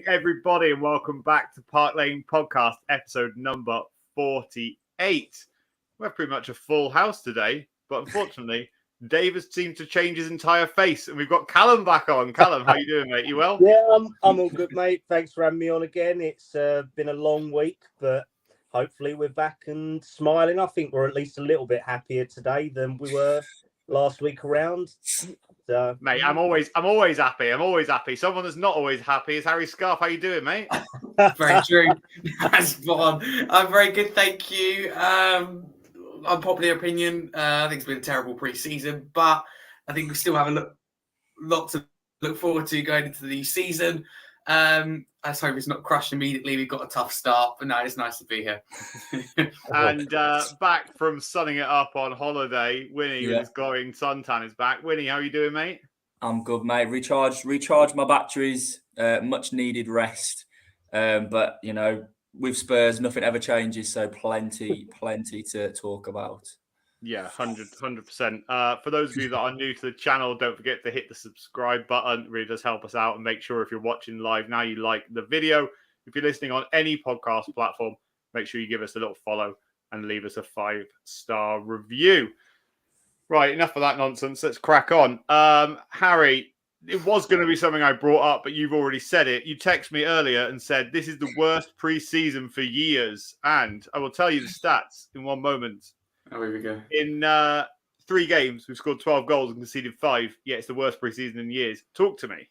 everybody, and welcome back to Park Lane Podcast, episode number 48. We have pretty much a full house today, but unfortunately, Dave has seemed to change his entire face, and we've got Kallum back on. Kallum, how you doing, mate? You well? Yeah, I'm all good, mate. Thanks for having me on again. It's been a long week, but hopefully we're back and smiling. I think we're at least a little bit happier today than we were last week around. So, Mate, I'm always happy. I'm always happy. Someone that's not always happy is Harry Scarf. How you doing, mate? Very true. That's spot on. I'm very good, thank you. Unpopular opinion. I think it's been a terrible pre-season, but I think we still have a lot to look forward to going into the season. I just hope it's not crushed immediately. We've got a tough start, but no, it's nice to be here. And back from sunning it up on holiday, Wynnie with his glowing suntan is back. Wynnie, how you doing, mate? I'm good, mate. Recharge my batteries. Much needed rest. But you know, with Spurs, nothing ever changes. So plenty to talk about. Yeah, 100%. For those of you that are new to the channel, don't forget to hit the subscribe button. It really does help us out. And make sure if you're watching live now, you like the video. If you're listening on any podcast platform, make sure you give us a little follow and leave us a 5-star review. Right, enough of that nonsense. Let's crack on. Harry, it was going to be something I brought up, but you've already said it. You texted me earlier and said this is the worst pre-season for years. And I will tell you the stats in one moment. Oh, here we go. In 3 games, we've scored 12 goals and conceded 5. Yeah, it's the worst preseason in years. Talk to me.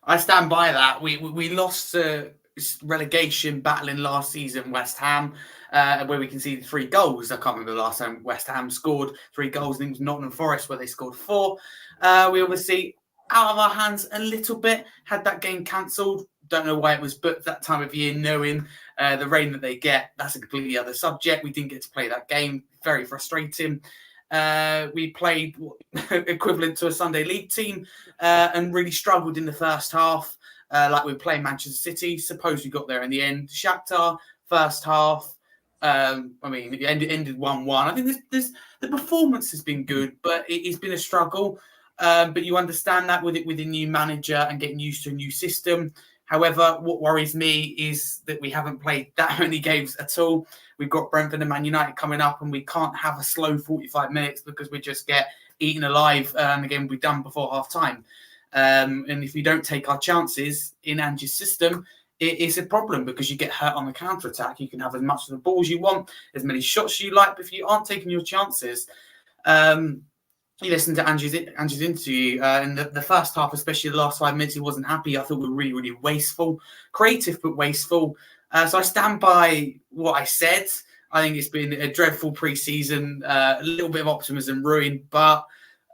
I stand by that. We lost relegation battling last season, West Ham, where we conceded 3 goals. I can't remember the last time West Ham scored 3 goals. I think it was Nottingham Forest where they scored 4. We obviously out of our hands a little bit. Had that game cancelled. Don't know why it was booked that time of year, knowing the rain that they get. That's a completely other subject. We didn't get to play that game. Very frustrating. We played equivalent to a Sunday League team and really struggled in the first half. Like we were playing Manchester City. Suppose we got there in the end. Shakhtar, first half. It ended 1-1. I think the performance has been good, but it's been a struggle. But you understand that with a new manager and getting used to a new system. However, what worries me is that we haven't played that many games at all. We've got Brentford and Man United coming up, and we can't have a slow 45 minutes because we just get eaten alive. Again, we've done before half time. And if we don't take our chances in Ange's system, it is a problem because you get hurt on the counter attack. You can have as much of the balls you want, as many shots you like, but if you aren't taking your chances, you listened to Ange's interview in the first half, especially the last 5 minutes. He wasn't happy. I thought we were really, really wasteful, creative but wasteful. So I stand by what I said. I think it's been a dreadful pre-season, a little bit of optimism ruined, but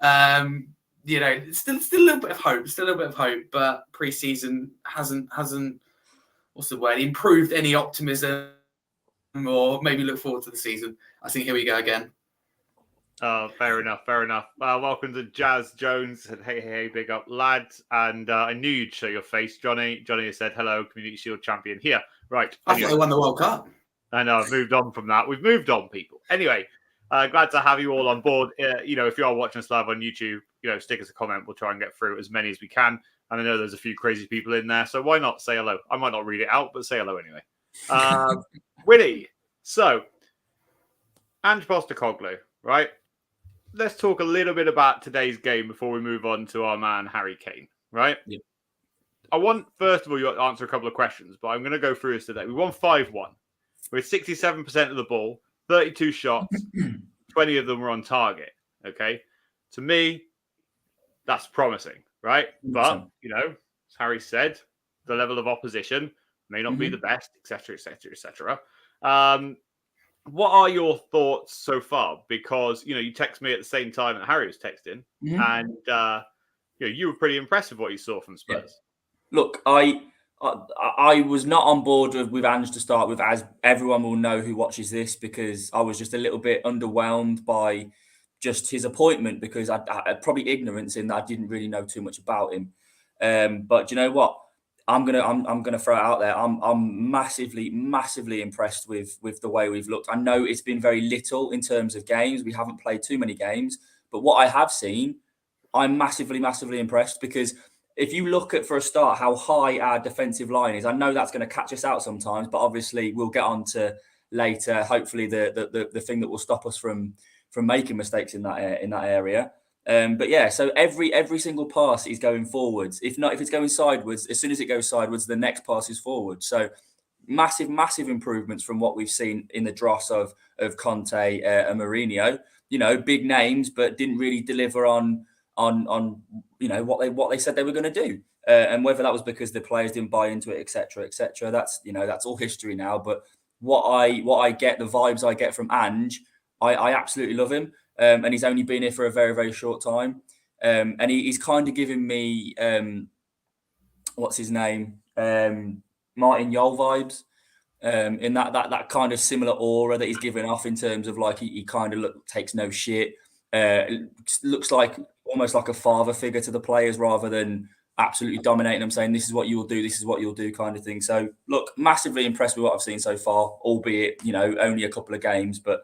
still a little bit of hope. But pre-season hasn't what's the word, improved any optimism or maybe look forward to the season. I think here we go again. Oh, fair enough. Welcome to Jazz Jones. Said, hey, big up, lads. And I knew you'd show your face, Johnny. Johnny said, hello, Community Shield champion here. Right. I thought they won the World Cup. I know, I've moved on from that. We've moved on, people. Anyway, glad to have you all on board. If you are watching us live on YouTube, stick us a comment. We'll try and get through as many as we can. And I know there's a few crazy people in there, so why not say hello? I might not read it out, but say hello anyway. Wynnie, so, Ange Postecoglou, right? Let's talk a little bit about today's game before we move on to our man, Harry Kane, right? Yeah. I want, first of all, you to answer a couple of questions, but I'm going to go through this today. We won 5-1 with 67% of the ball, 32 shots, 20 of them were on target, okay? To me, that's promising, right? But, as Harry said, the level of opposition may not be the best, etc., etc., etc. What are your thoughts so far? Because, you text me at the same time that Harry was texting, and you were pretty impressed with what you saw from Spurs. Yeah. Look, I was not on board with Ange to start with, as everyone will know who watches this, because I was just a little bit underwhelmed by just his appointment, because I probably ignorance in that I didn't really know too much about him. But you know what? I'm gonna throw it out there. I'm massively impressed with the way we've looked. I know it's been very little in terms of games. We haven't played too many games, but what I have seen, I'm massively impressed, because if you look at, for a start, how high our defensive line is, I know that's going to catch us out sometimes, but obviously we'll get on to later, hopefully the thing that will stop us from making mistakes in that area. But yeah, so every single pass is going forwards. If it's going sideways, as soon as it goes sideways, the next pass is forward. So massive improvements from what we've seen in the dross of Conte and Mourinho. Big names, but didn't really deliver on what they said they were going to do. And whether that was because the players didn't buy into it, etc., that's all history now. But what I get, the vibes I get from Ange, I absolutely love him. And he's only been here for a very, very short time. And he's kind of giving me what's his name? Martin Yol vibes. In that kind of similar aura that he's giving off, in terms of like he kind of takes no shit. Looks like almost like a father figure to the players, rather than absolutely dominating them, saying this is what you will do, this is what you'll do, kind of thing. So look, massively impressed with what I've seen so far, albeit only a couple of games, but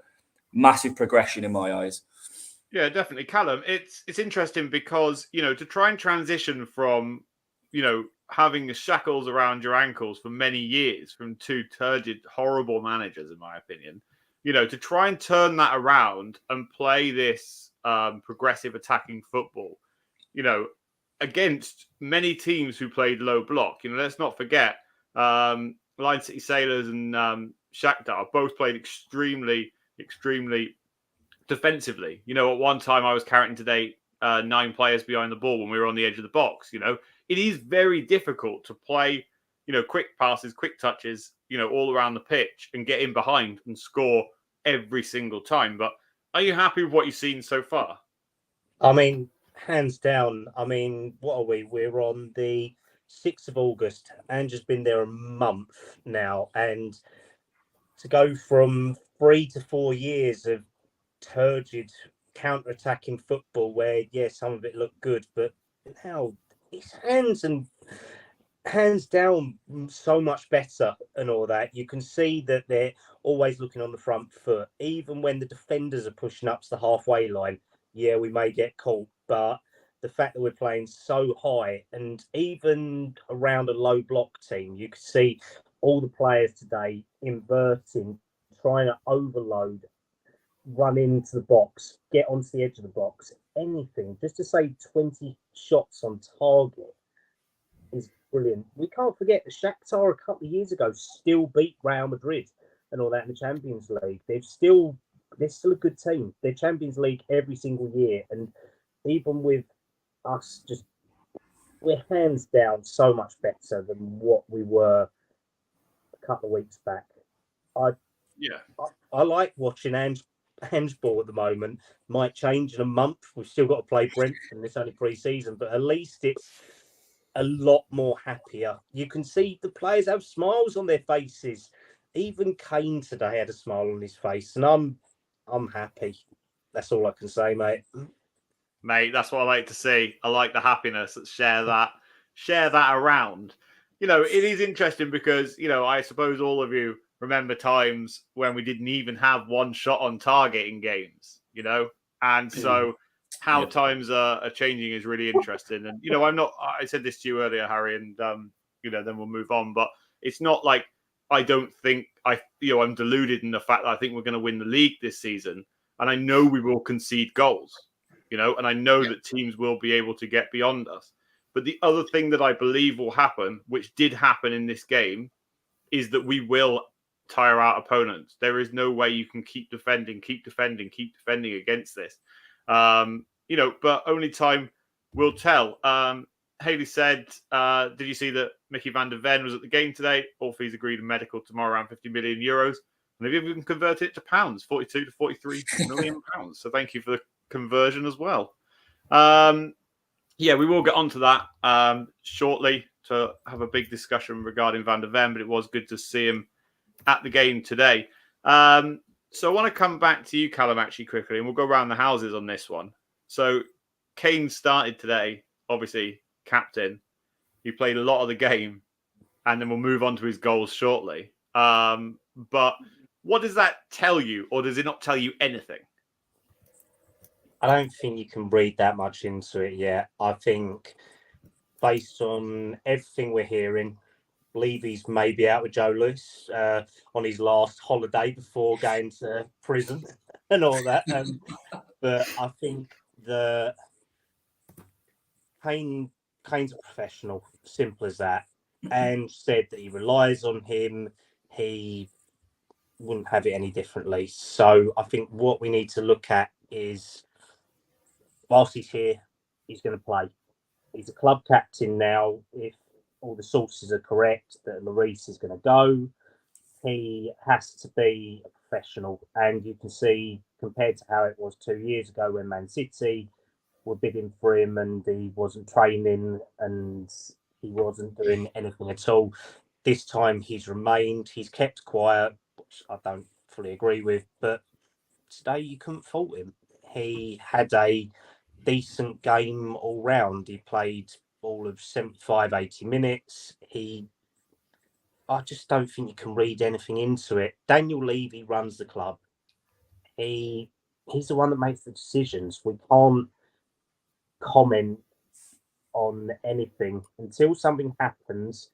massive progression in my eyes. Yeah, definitely, Kallum. It's interesting because to try and transition from having the shackles around your ankles for many years from two turgid, horrible managers, in my opinion, to try and turn that around and play this progressive attacking football, against many teams who played low block. Let's not forget Lion City Sailors and Shakhtar both played extremely defensively. At one time I was counting today 9 players behind the ball when we were on the edge of the box. It is very difficult to play, quick passes, quick touches, all around the pitch and get in behind and score every single time. But are you happy with what you've seen so far? I mean, hands down. I mean, what are we? We're on the 6th of August. Andrew's been there a month now. And to go from 3 to 4 years of turgid counter-attacking football where, some of it looked good, but now it's hands down so much better and all that. You can see that they're always looking on the front foot, even when the defenders are pushing up to the halfway line. Yeah, we may get caught, but the fact that we're playing so high, and even around a low block team, you can see all the players today inverting, trying to overload, run into the box, get onto the edge of the box, anything, just to save 20 shots on target is brilliant. We can't forget that Shakhtar a couple of years ago still beat Real Madrid and all that in the Champions League. They're still a good team. They're Champions League every single year. And even with us, we're hands down so much better than what we were a couple of weeks back. I like watching Ange ball at the moment. Might change in a month. We've still got to play Brentford, and it's only pre-season, but at least it's a lot more happier. You can see the players have smiles on their faces. Even Kane today had a smile on his face, and I'm happy. That's all I can say, mate. Mate, that's what I like to see. I like the happiness. Let's share that around. It is interesting because, I suppose all of you remember times when we didn't even have one shot on target in games, and so how times are changing is really interesting. And, I said this to you earlier, Harry, and, then we'll move on, but it's not like I don't think I'm deluded in the fact that I think we're going to win the league this season. And I know we will concede goals, and I know that teams will be able to get beyond us. But the other thing that I believe will happen, which did happen in this game, is that we will tire out opponents. There is no way you can keep defending against this. But only time will tell. Haley said, did you see that Micky van der Ven was at the game today? All fees agreed and medical tomorrow, around 50 million euros. And they've even converted it to pounds, 42 to 43 million pounds. So thank you for the conversion as well. We will get onto that shortly to have a big discussion regarding Van der Ven, but it was good to see him at the game today. So I want to come back to you, Kallum, actually quickly, and we'll go around the houses on this one. So Kane started today, obviously captain. He played a lot of the game, and then we'll move on to his goals shortly. But what does that tell you, or does it not tell you anything? I don't think you can read that much into it yet. I think based on everything we're hearing, Levy's maybe out with Joe Lewis on his last holiday before going to prison and all that. But I think Kane's a professional, simple as that, and said that he relies on him. He wouldn't have it any differently. So I think what we need to look at is, whilst he's here, he's going to play. He's a club captain now. If all the sources are correct that Lloris is going to go, he has to be a professional. And you can see, compared to how it was 2 years ago when Man City were bidding for him and he wasn't training and he wasn't doing anything at all. This time he's remained, he's kept quiet, which I don't fully agree with, but today you couldn't fault him. He had a decent game all round. He played all of 75, 80 minutes. I just don't think you can read anything into it. Daniel Levy runs the club. He's the one that makes the decisions. We can't comment on anything until something happens.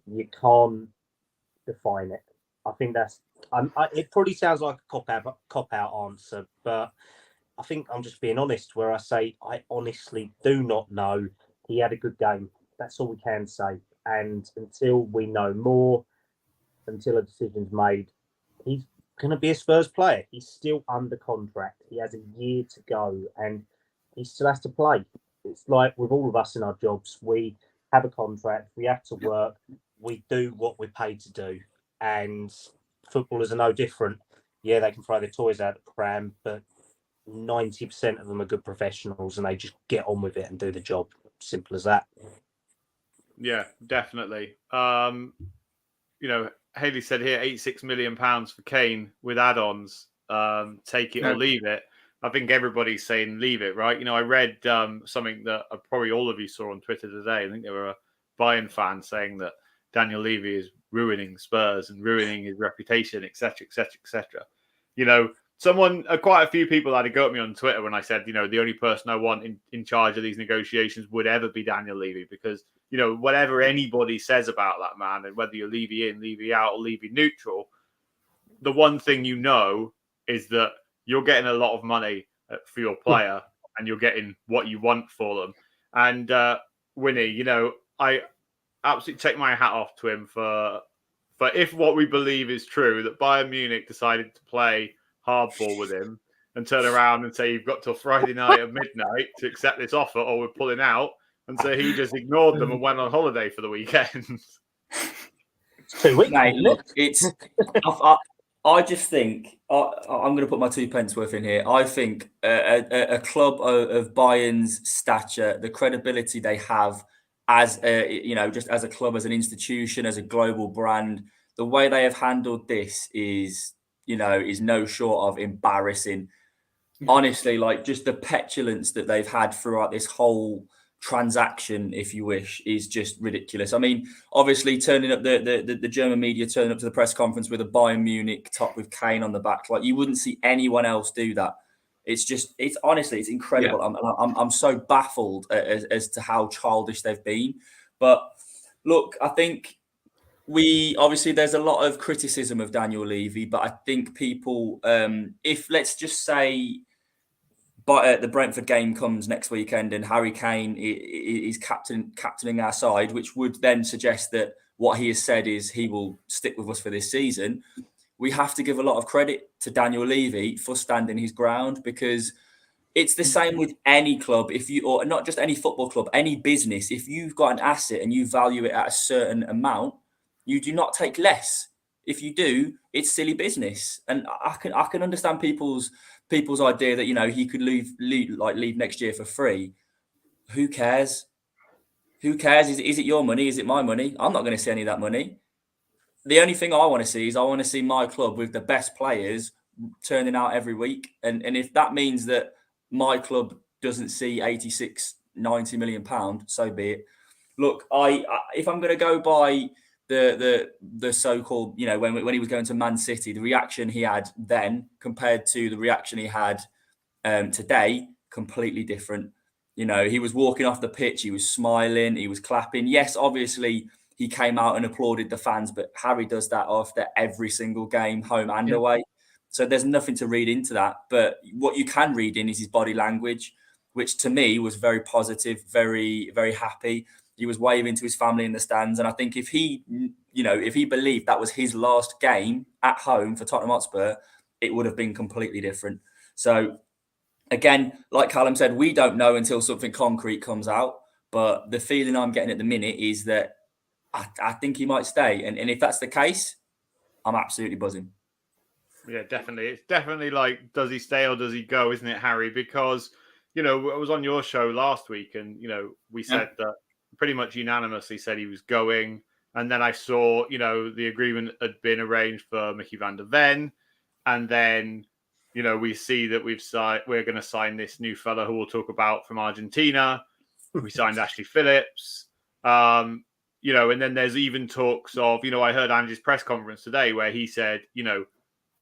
You can't define it. I think that's. It probably sounds like a cop out answer, but I think I'm just being honest. Where I say I honestly do not know. He had a good game. That's all we can say. And until we know more, until a decision's made, he's going to be a Spurs player. He's still under contract. He has a year to go, and he still has to play. It's like with all of us in our jobs, we have a contract, we have to work, we do what we're paid to do. And footballers are no different. Yeah, they can throw their toys out the pram, but 90% of them are good professionals and they just get on with it and do the job. Simple as that. Yeah, definitely. Haley said here, £86 million for Kane with add-ons. Take it or leave it. I think everybody's saying leave it, right? I read something that probably all of you saw on Twitter today. I think there were a Bayern fan saying that Daniel Levy is ruining Spurs and ruining his reputation, etc., etc., etc. Quite a few people had to go at me on Twitter when I said, the only person I want in charge of these negotiations would ever be Daniel Levy, because, whatever anybody says about that man, and whether you're Levy in, Levy out, or Levy neutral, the one thing is that you're getting a lot of money for your player and you're getting what you want for them. And Wynnie, I absolutely take my hat off to him for if what we believe is true, that Bayern Munich decided to play hardball with him and turn around and say, you've got till Friday night at midnight to accept this offer or we're pulling out. And so he just ignored them and went on holiday for the weekend. It's 2 weeks. Mate, look, I just think I'm going to put my 2 pence worth in here. I think a club of Bayern's stature, the credibility they have as just as a club, as an institution, as a global brand, the way they have handled this is no short of embarrassing. Honestly, like just the petulance that they've had throughout this whole transaction, if you wish, is just ridiculous. I mean, obviously turning up the German media turning up to the press conference with a Bayern Munich top with Kane on the back, like you wouldn't see anyone else do that. It's honestly, it's incredible. Yeah. I'm so baffled as to how childish they've been. But look, I think obviously there's a lot of criticism of Daniel Levy, but I think people, if let's just say, but the Brentford game comes next weekend and Harry Kane is captaining our side, which would then suggest that what he has said is he will stick with us for this season. We have to give a lot of credit to Daniel Levy for standing his ground, because it's the same with any club, or not just any football club, any business. If you've got an asset and you value it at a certain amount, you do not take less. If you do, it's silly business. And I can understand people's idea that he could leave next year for free. Who cares? Who cares? Is it your money? Is it my money? I'm not going to see any of that money. The only thing I want to see is my club with the best players turning out every week. And if that means that my club doesn't see 86, 90 million pound, so be it. Look, if I'm going to go by the so-called, when he was going to Man City, the reaction he had then compared to the reaction he had today, completely different. You know, he was walking off the pitch, he was smiling, he was clapping. Yes, obviously he came out and applauded the fans, but Harry does that after every single game, home and away. So there's nothing to read into that. But what you can read in is his body language, which to me was very positive, very, very happy. He was waving to his family in the stands. And I think if he believed that was his last game at home for Tottenham Hotspur, it would have been completely different. So again, like Kallum said, we don't know until something concrete comes out. But the feeling I'm getting at the minute is that I think he might stay. And if that's the case, I'm absolutely buzzing. Yeah, definitely. It's definitely like, does he stay or does he go, isn't it, Harry? Because, I was on your show last week and, we said that pretty much unanimously said he was going. And then I saw, the agreement had been arranged for Micky van der Ven. And then, we see that we're going to sign this new fella who we'll talk about from Argentina. We signed Ashley Phillips. And then there's even talks of, I heard Ange's press conference today where he said,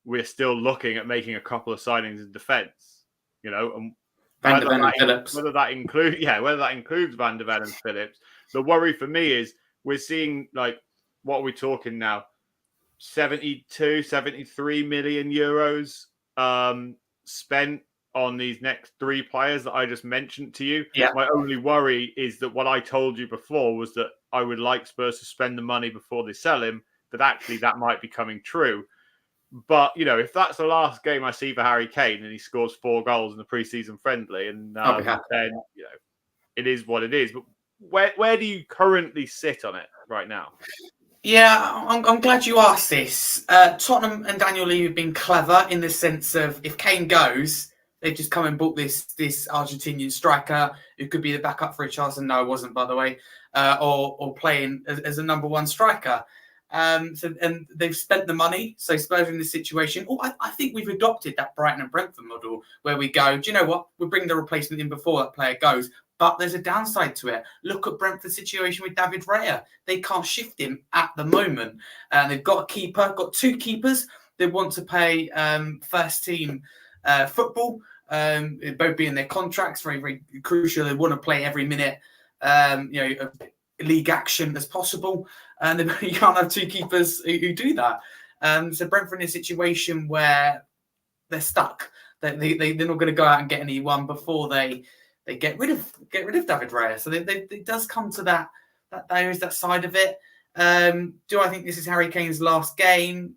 we're still looking at making a couple of signings in defence, and whether that includes Van der Ven and Phillips. The worry for me is we're seeing, like, what are we talking now? 72, 73 million euros spent on these next three players that I just mentioned to you. Yeah. My only worry is that what I told you before was that I would like Spurs to spend the money before they sell him, that actually that might be coming true. But, if that's the last game I see for Harry Kane and he scores 4 goals in the pre-season friendly, and then, it is what it is. But where do you currently sit on it right now? Yeah, I'm glad you asked this. Tottenham and Daniel Levy have been clever in the sense of if Kane goes, they've just come and bought this Argentinian striker who could be the backup for Richarlison. No, it wasn't, by the way, or playing as a number one striker. And they've spent the money, so Spurs are in this situation. I think we've adopted that Brighton and Brentford model where we go, do you know what? We'll bring the replacement in before that player goes. But there's a downside to it. Look at Brentford's situation with David Raya. They can't shift him at the moment. And they've got a keeper, got 2 keepers. They want to pay first team football, both being their contracts, very, very crucial. They want to play every minute, of league action as possible. And you can't have 2 keepers who do that. So Brentford in a situation where they're stuck. They're not going to go out and get anyone before they get rid of David Raya. So it does come to that there is that side of it. Do I think this is Harry Kane's last game?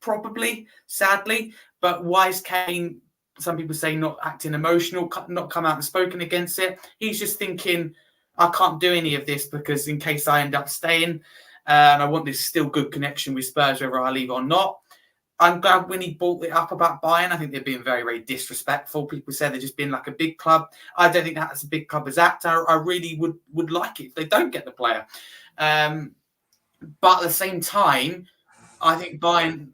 Probably, sadly. But why is Kane, some people say, not acting emotional, not come out and spoken against it? He's just thinking, I can't do any of this because in case I end up staying, and I want this still good connection with Spurs, whether I leave or not. I'm glad when he brought it up about Bayern. I think they're being very, very disrespectful. People say they're just being like a big club. I don't think that's a big club as actor. I really would like it if they don't get the player. But at the same time, I think Bayern,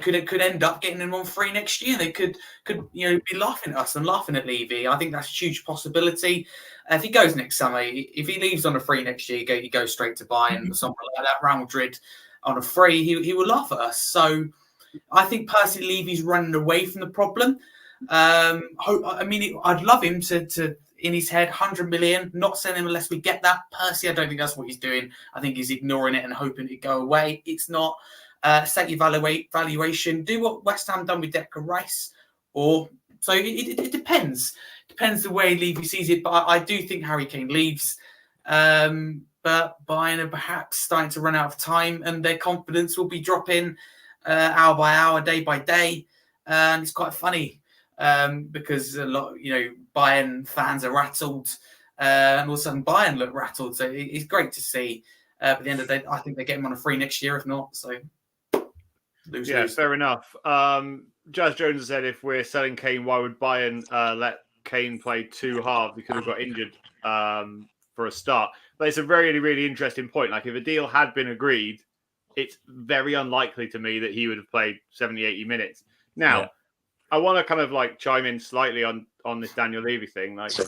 could end up getting him on free next year. They could be laughing at us and laughing at Levy. I think that's a huge possibility. If he goes next summer, if he leaves on a free next year, he goes straight to Bayern, somewhere like that, Real Madrid on a free, he will laugh at us. So I think personally Levy's running away from the problem. I'd love him to in his head, 100 million, not send him unless we get that. Personally, I don't think that's what he's doing. I think he's ignoring it and hoping it go away. It's not. Set your valuation. Do what West Ham done with Declan Rice. It depends. Depends the way Levy sees it. But I do think Harry Kane leaves. But Bayern are perhaps starting to run out of time and their confidence will be dropping hour by hour, day by day. And it's quite funny because a lot, Bayern fans are rattled. And all of a sudden Bayern look rattled. So it's great to see. But at the end of the day, I think they get him on a free next year, if not. So lose. Fair enough. Jazz Jones said if we're selling Kane, why would Bayern let Kane play 2 halves? He could have got injured for a start. But it's a really, really interesting point. Like, if a deal had been agreed, it's very unlikely to me that he would have played 70, 80 minutes. Now, I want to kind of like chime in slightly on this Daniel Levy thing. Like, I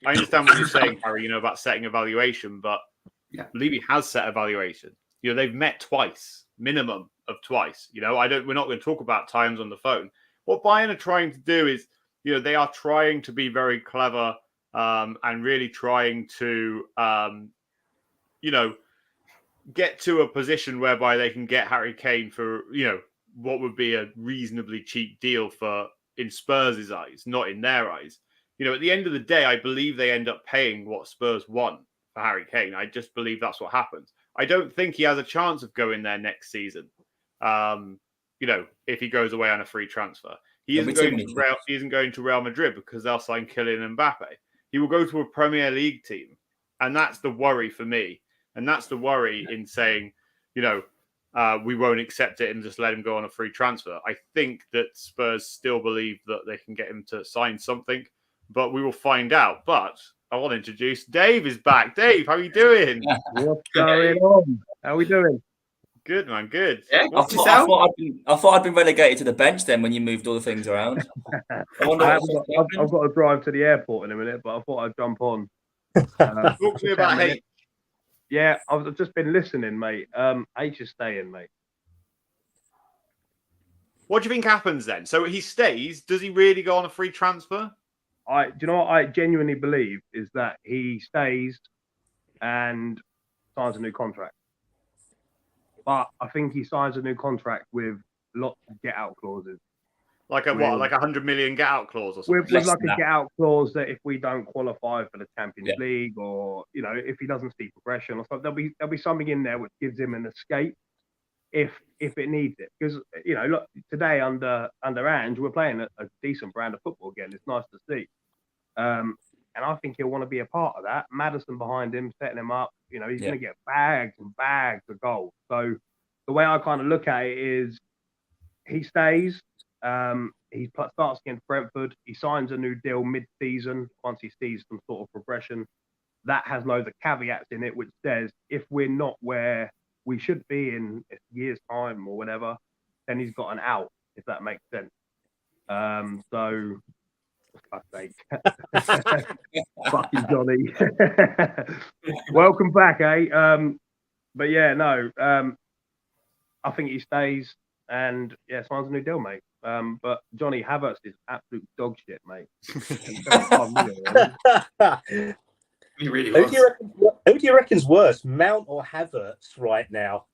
understand what you're saying, Harry, about setting a valuation, but Levy has set a valuation. They've met twice, minimum of twice. We're not going to talk about times on the phone. What Bayern are trying to do is, they are trying to be very clever and really trying to, get to a position whereby they can get Harry Kane for, what would be a reasonably cheap deal in Spurs' eyes, not in their eyes. At the end of the day, I believe they end up paying what Spurs want for Harry Kane. I just believe that's what happens. I don't think he has a chance of going there next season. If he goes away on a free transfer. He isn't going to Real Madrid because they'll sign Kylian Mbappe. He will go to a Premier League team. And that's the worry for me. And that's the worry in saying, we won't accept it and just let him go on a free transfer. I think that Spurs still believe that they can get him to sign something, but we will find out. But I want to introduce Dave is back. Dave, how are you doing? What's going on? How are we doing? Good, man. Good. Yeah, I thought I'd been relegated to the bench then when you moved all the things around. I've got to drive to the airport in a minute, but I thought I'd jump on. Talk to me about H. Yeah, I've just been listening, mate. H is staying, mate. What do you think happens then? So he stays. Does he really go on a free transfer? Do you know what I genuinely believe is that he stays and signs a new contract. But I think he signs a new contract with lots of get-out clauses. Like a what? Like 100 million get-out clause or something? With like a get-out clause that if we don't qualify for the Champions League, or if he doesn't see progression or something, there'll be something in there which gives him an escape if it needs it. Because look, today under Ange, we're playing a decent brand of football again. It's nice to see. And I think he'll want to be a part of that. Madison behind him, setting him up. He's going to get bags and bags of goals. So the way I kind of look at it is he stays. He starts against Brentford. He signs a new deal mid-season once he sees some sort of progression. That has loads of caveats in it, which says if we're not where we should be in a year's time or whatever, then he's got an out, if that makes sense. So... fuck's sake. Fucking Johnny. Welcome back, eh? But yeah, no. I think he stays and signs a new deal, mate. But Johnny Havertz is absolute dog shit, mate. He really Who was. do you reckon's worse, Mount or Havertz right now?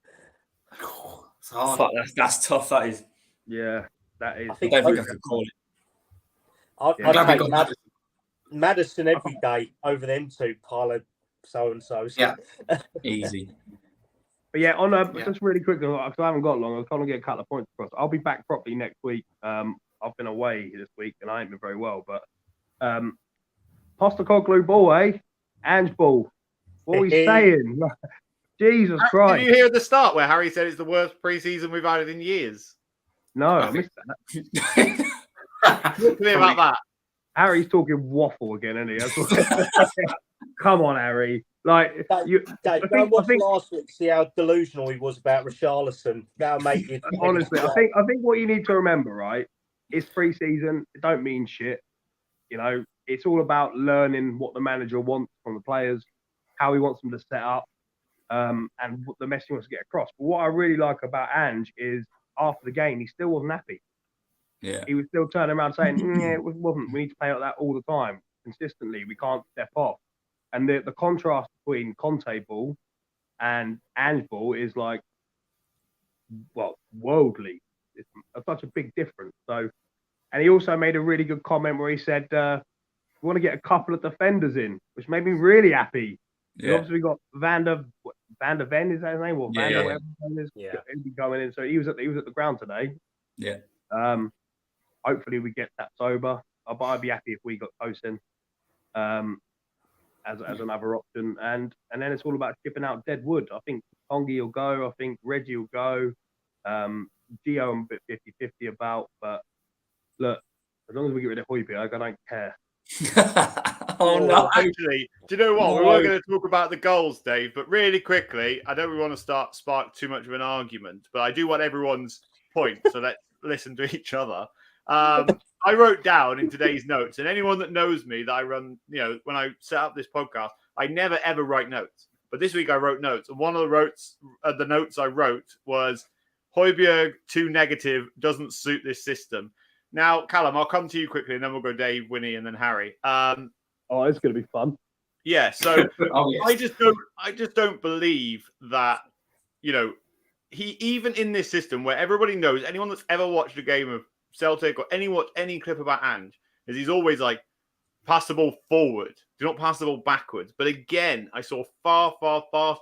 It's hard. Fuck, that's tough. That is. Yeah, that is. I I think don't think I could call it. I'd glad we take got Madison every day over them two pile of so-and-so. Yeah. Easy. But yeah, just really quickly, because I haven't got long, I was trying to get a couple of points across. I'll be back properly next week. I've been away this week and I ain't been very well, but Postecoglou ball, eh? Ange ball. What are we saying? Jesus Christ. Did you hear at the start where Harry said it's the worst pre-season we've had in years? No, I missed that. Talk to me about that. Harry's talking waffle again, isn't he? That's what... Come on, Harry. Like, Dave, watch last week, see how delusional he was about Richarlison. That'll make you... Honestly, I think what you need to remember, right, is pre-season. It don't mean shit. It's all about learning what the manager wants from the players, how he wants them to set up, and what the message he wants to get across. But what I really like about Ange is after the game, he still wasn't happy. Yeah. He was still turning around saying, it wasn't. We need to play like that all the time, consistently. We can't step off. And the contrast between Conte ball and Ange ball is like, worldly. It's such a big difference. So, and he also made a really good comment where he said, we want to get a couple of defenders in, which made me really happy. Yeah. Obviously, we got Van der Ven, is that his name? Or Van der whatever his name is. Yeah. He'll be going in. So he was at the ground today. Yeah. Hopefully we get that sober. But I'd be happy if we got Tosin as another option. And then it's all about chipping out dead wood. I think Pongi will go. I think Reggie will go. Gio I'm a bit 50-50 about. But look, as long as we get rid of Højbjerg, I don't care. Oh no! Actually, do you know what? We were going to talk about the goals, Dave, but really quickly, I don't really want to spark too much of an argument, but I do want everyone's point. So let's listen to each other. I wrote down in today's notes, and anyone that knows me that I run, when I set up this podcast, I never ever write notes. But this week I wrote notes, and one of the notes I wrote was Højbjerg too negative, doesn't suit this system. Now, Kallum, I'll come to you quickly, and then we'll go Dave, Wynnie, and then Harry. Oh, it's going to be fun. Yeah, so Oh, yes. I just don't believe that, you know, he, even in this system where everybody knows, anyone that's ever watched a game of Celtic or any clip about Ange, is he's always like, pass the ball forward, do not pass the ball backwards. But again, I saw far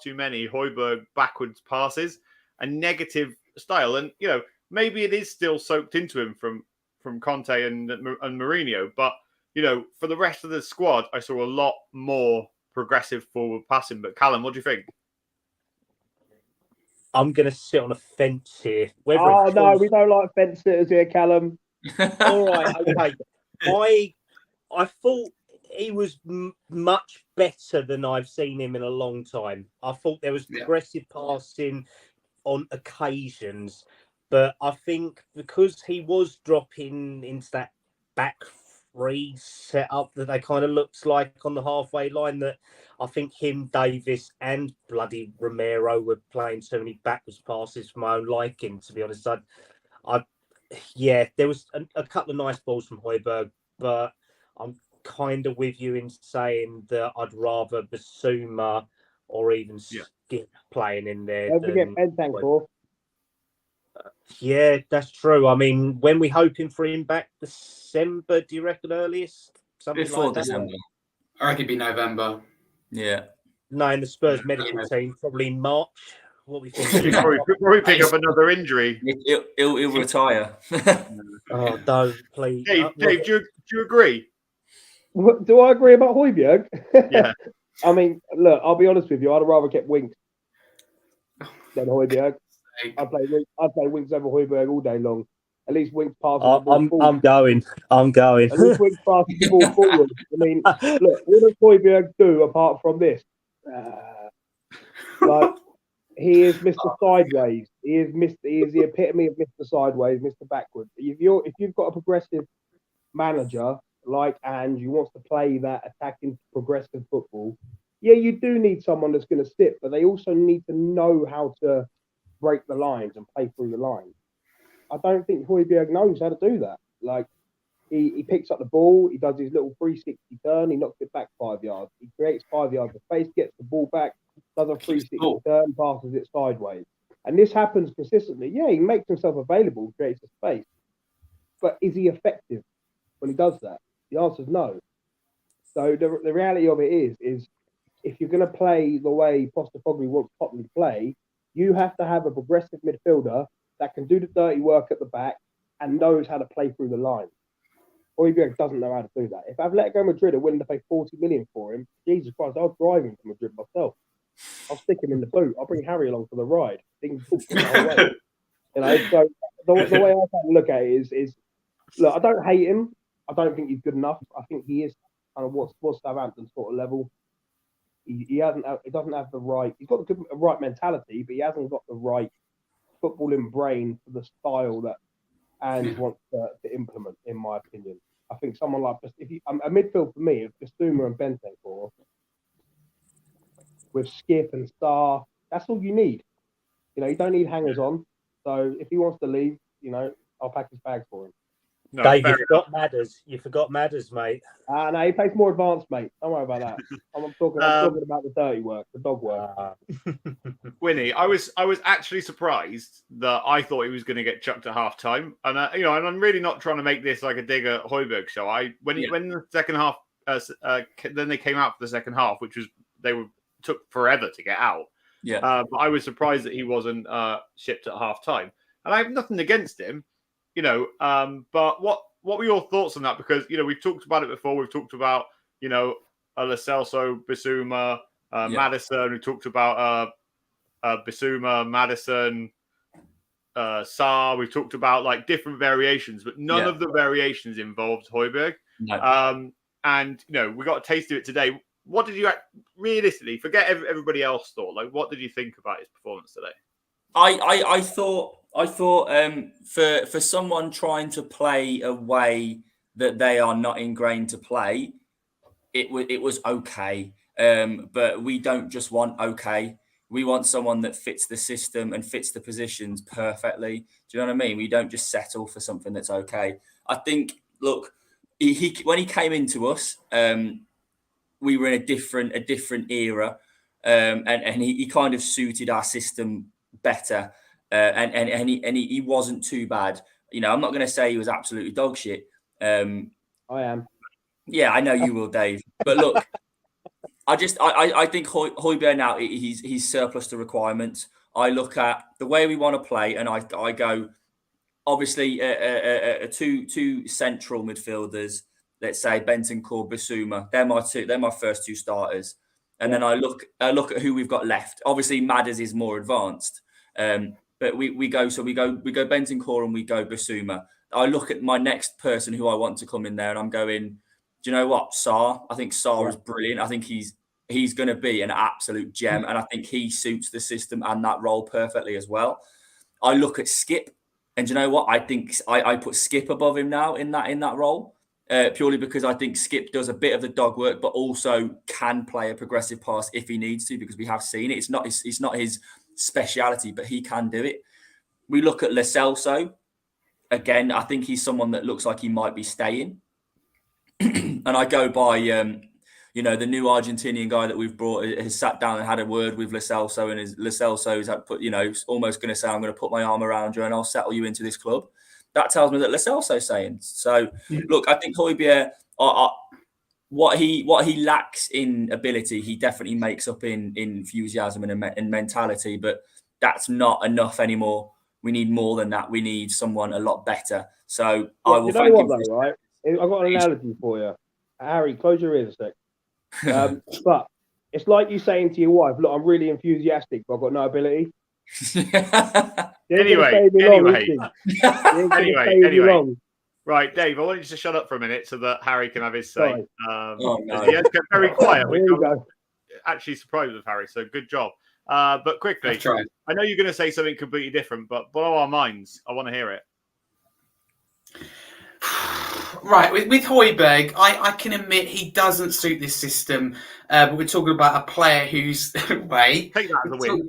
too many Højbjerg backwards passes, a negative style. And, you know, maybe it is still soaked into him from Conte and Mourinho, but, you know, for the rest of the squad, I saw a lot more progressive forward passing. But Kallum, what do you think? I'm going to sit on a fence here. Whether Oh, it no, falls- we don't like fence sitters here, Kallum. All right, okay. I thought he was much better than I've seen him in a long time. I thought there was progressive passing on occasions, but I think because he was dropping into that back three setup that they kind of looks like on the halfway line, that I think him, Davis, and bloody Romero were playing so many backwards passes for my own liking. To be honest, there was a couple of nice balls from Højbjerg, but I'm kind of with you in saying that I'd rather Bissouma or even Skip playing in there. Don't forget Bentancur. Yeah, that's true. I mean, when we hoping for him back, December, do you reckon earliest? Something Before like that? December. I reckon it'd be November. Yeah. No, in the Spurs medical team, probably in March. What we think? Probably pick up another injury. He'll retire. Oh, don't please. Dave, do you agree? Do I agree about Højbjerg? Yeah. I mean, look, I'll be honest with you. I'd have rather kept Winks than Højbjerg. I'd play Winks over Højbjerg all day long. At least Winks passes the ball forward. I'm going. At least Winks passes the ball forward. I mean, look, what does Højbjerg do apart from this? Like, he is Mr. Sideways. He is the epitome of Mr. Sideways, Mr. Backwards. If you've got a progressive manager like Ange, who wants to play that attacking progressive football, yeah, you do need someone that's going to sit, but they also need to know how to break the lines and play through the lines. I don't think Højbjerg knows how to do that. Like, he picks up the ball, he does his little 360 turn, he knocks it back 5 yards. He creates 5 yards of space, gets the ball back, does a 360 turn, passes it sideways. And this happens consistently. Yeah, he makes himself available, creates a space. But is he effective when he does that? The answer is no. So the reality of it is if you're going to play the way Postecoglou wants Tottenham to play, you have to have a progressive midfielder that can do the dirty work at the back and knows how to play through the line. Højbjerg doesn't know how to do that. If Atletico Madrid are willing to pay 40 million for him, Jesus Christ, I'll drive him to Madrid myself. I'll stick him in the boot. I'll bring Harry along for the ride. The whole way. You know, so the way I kind of look at it is look, I don't hate him. I don't think he's good enough. I think he is kind of what's Southampton sort of level. He doesn't have the right. He's got the right mentality, but he hasn't got the right footballing brain for the style that Ange wants to implement, in my opinion. I think someone like a midfield for me, if Bissouma and Bentancur with Skip and Star, that's all you need. You know, you don't need hangers on. So if he wants to leave, you know, I'll pack his bags for him. No, Dave, you forgot Madders. You forgot Madders, mate. No, he plays more advanced, mate. Don't worry about that. I'm talking about the dirty work, the dog work. Wynnie, I was actually surprised that I thought he was going to get chucked at half time, and and I'm really not trying to make this like a dig at Højbjerg show. When the second half, then they came out for the second half, which was took forever to get out. Yeah, but I was surprised that he wasn't shipped at half time, and I have nothing against him. You know, but what were your thoughts on that? Because, you know, we've talked about it before. We've talked about, you know, Lo Celso, Bissouma, Maddison. We talked about Bissouma, Maddison, Sarr. We've talked about like different variations, but none of the variations involved Højbjerg. No. And, you know, we got a taste of it today. What did you realistically, forget everybody else thought, like, what did you think about his performance today? I thought for someone trying to play a way that they are not ingrained to play, it was okay. But we don't just want okay. We want someone that fits the system and fits the positions perfectly. Do you know what I mean? We don't just settle for something that's okay. I think, look, he when he came into us, we were in a different era, and he kind of suited our system better, and he wasn't too bad. You know, I'm not going to say he was absolutely dog shit. I am. Yeah, I know you will, Dave. But look, I think Højbjerg now, he's surplus to requirements. I look at the way we want to play, and I go, obviously, two central midfielders. Let's say Bentancur, Bissouma. They're my first two starters. And then I look at who we've got left. Obviously, Madders is more advanced. But we go Bentancur and we go Bissouma. I look at my next person who I want to come in there, and I'm going, do you know what? Sarr. I think Sarr is brilliant. I think he's going to be an absolute gem, and I think he suits the system and that role perfectly as well. I look at Skip, and do you know what? I think I put Skip above him now in that role. Purely because I think Skip does a bit of the dog work, but also can play a progressive pass if he needs to, because we have seen it. It's not his speciality, but he can do it. We look at Lo Celso. Again, I think he's someone that looks like he might be staying. And I go by, the new Argentinian guy that we've brought has sat down and had a word with Lo Celso, and Lo Celso is almost going to say, I'm going to put my arm around you and I'll settle you into this club. That tells me that Lo Celso's saying. So, look, I think Højbjerg, what he lacks in ability, he definitely makes up in enthusiasm and mentality, but that's not enough anymore. We need more than that. We need someone a lot better. So I will thank him. Though, right? I've got an analogy for you. Harry, close your ears a sec. But it's like you saying to your wife, look, I'm really enthusiastic, but I've got no ability. Anyway. Right, Dave, I want you to shut up for a minute so that Harry can have his say. He has kept very quiet. I'm actually surprised with Harry, so good job. But quickly, I know you're going to say something completely different, but blow our minds. I want to hear it. Right, with Højbjerg, I can admit he doesn't suit this system, but we're talking about a player who's take that as a win.